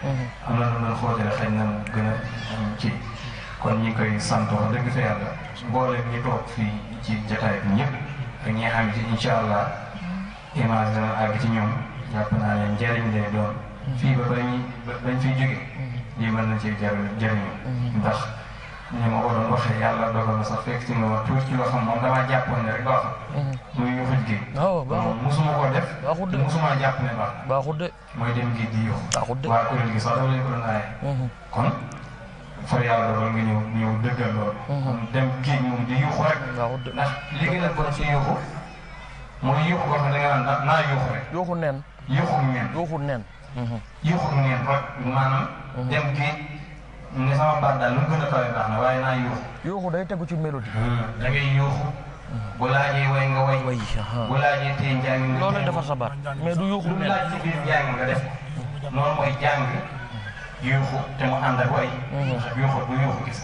am na lu doon xóotale xañ na mu gën a ci kon ñi koy sant wax dëgg fa yàlla boole ñi toog fii ci jataay bi ñëpp ak ñi nga xam ne incha allah image dana àgg ci ñoom jàpp naa ne njëriñ lay doon fii ba bañ fiy jóge lii mën na ci jëriñu ndax ni ma ko doon waxee yàlla dogal na sax fekk ci nga ma tuuti ci loo xam moom damaa jàppoon ne rek baaxul muy yuxuj gi moom musuma koo def musuma jàpp ne baaxul de mooy dem gi di yuxu waa kuréel gi sax dama leen ko doon aaye kon far yàlla dogal nga ñëw dëggal loolu kon dem géej moom di yuuxu rek ndax li gën a bon ci yuuxu mooy yuuxu boo xam ne da nga naan naa yuuxu rek. yuuxu neen. yuuxu neen. yuuxu neen. yuuxu neen rek maanaam. dem kii ne sama baat daal lu mu gën a kawe baax na waaye naa yuuxu. yuuxu day tegu ci mélodie. da ngay yuuxu. bu laajee way nga way. bu laajee tey njàng nga. loolu defar sa baat mais du yuuxu lu mu laaj ci biir njàng nga def ko. noonu mooy jàng yuuxu te mu ànd ak way. yuuxu bu yuuxu gis.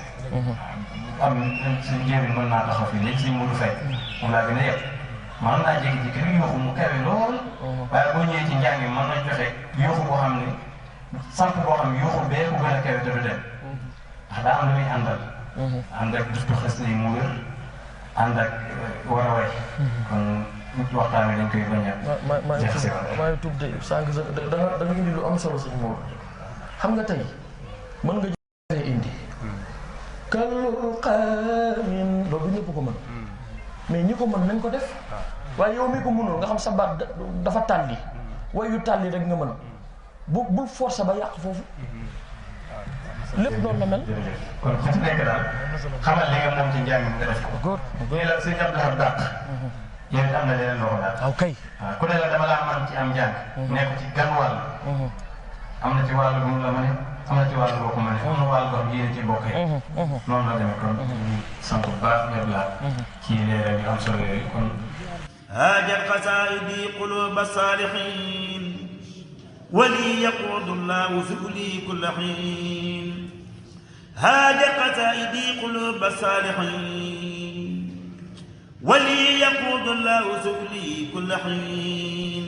am si njëriñ mën naa taxaw fii léegi si Modou Faye moom laa gën a yëpp mën naa jékki-jékki rek yuuxu mu kawe lool. waaye boo ñëwee ci njàng mi mën na joxe yuuxu boo xam ne sant boo xam ne yuuxu bee ko gën a kawe te du dem ndax daa am lu muy àndal. ànd ak dustu xës yi mu wér ànd ak war a way. kon waxtaan wi dañ koy bañ a. maa ngi tudd de sànq da nga indi lu am solo sëñ Mor xam nga tey mën nga joxe indi. kallu qaamin loolu ñëpp ko mën mais ñi ko mën nañ ko def waaye yow mi ko mënul nga xam sa baat dafa tàlli way yu tàlli rek nga mën bul forcer ba yàq foofu lépp noonu la mel. kon ku ci nekk daal xamal li nga moom ci njàng mi nga def ko. góor nii la sëñ Abdou dàq. yow it am na leneen loo ko daal. waaw kay. waaw ku ne la dama laa mën ci am njàng. nekk ci gan wàll. am na ci wàllu bu mu la mën am na ci wàllu boo ko mën am na wàllu boo xam yéen ci bokk yi. noonu la demee kon ñu sant bu baax ñëpp laa. ci leeral yu am solo yooyu kon. هاجت قصائدي قلوب الصالحين ولي يقود الله سؤلي كل حين. هاجت قصائدي قلوب الصالحين ولي يقود الله سؤلي كل حين.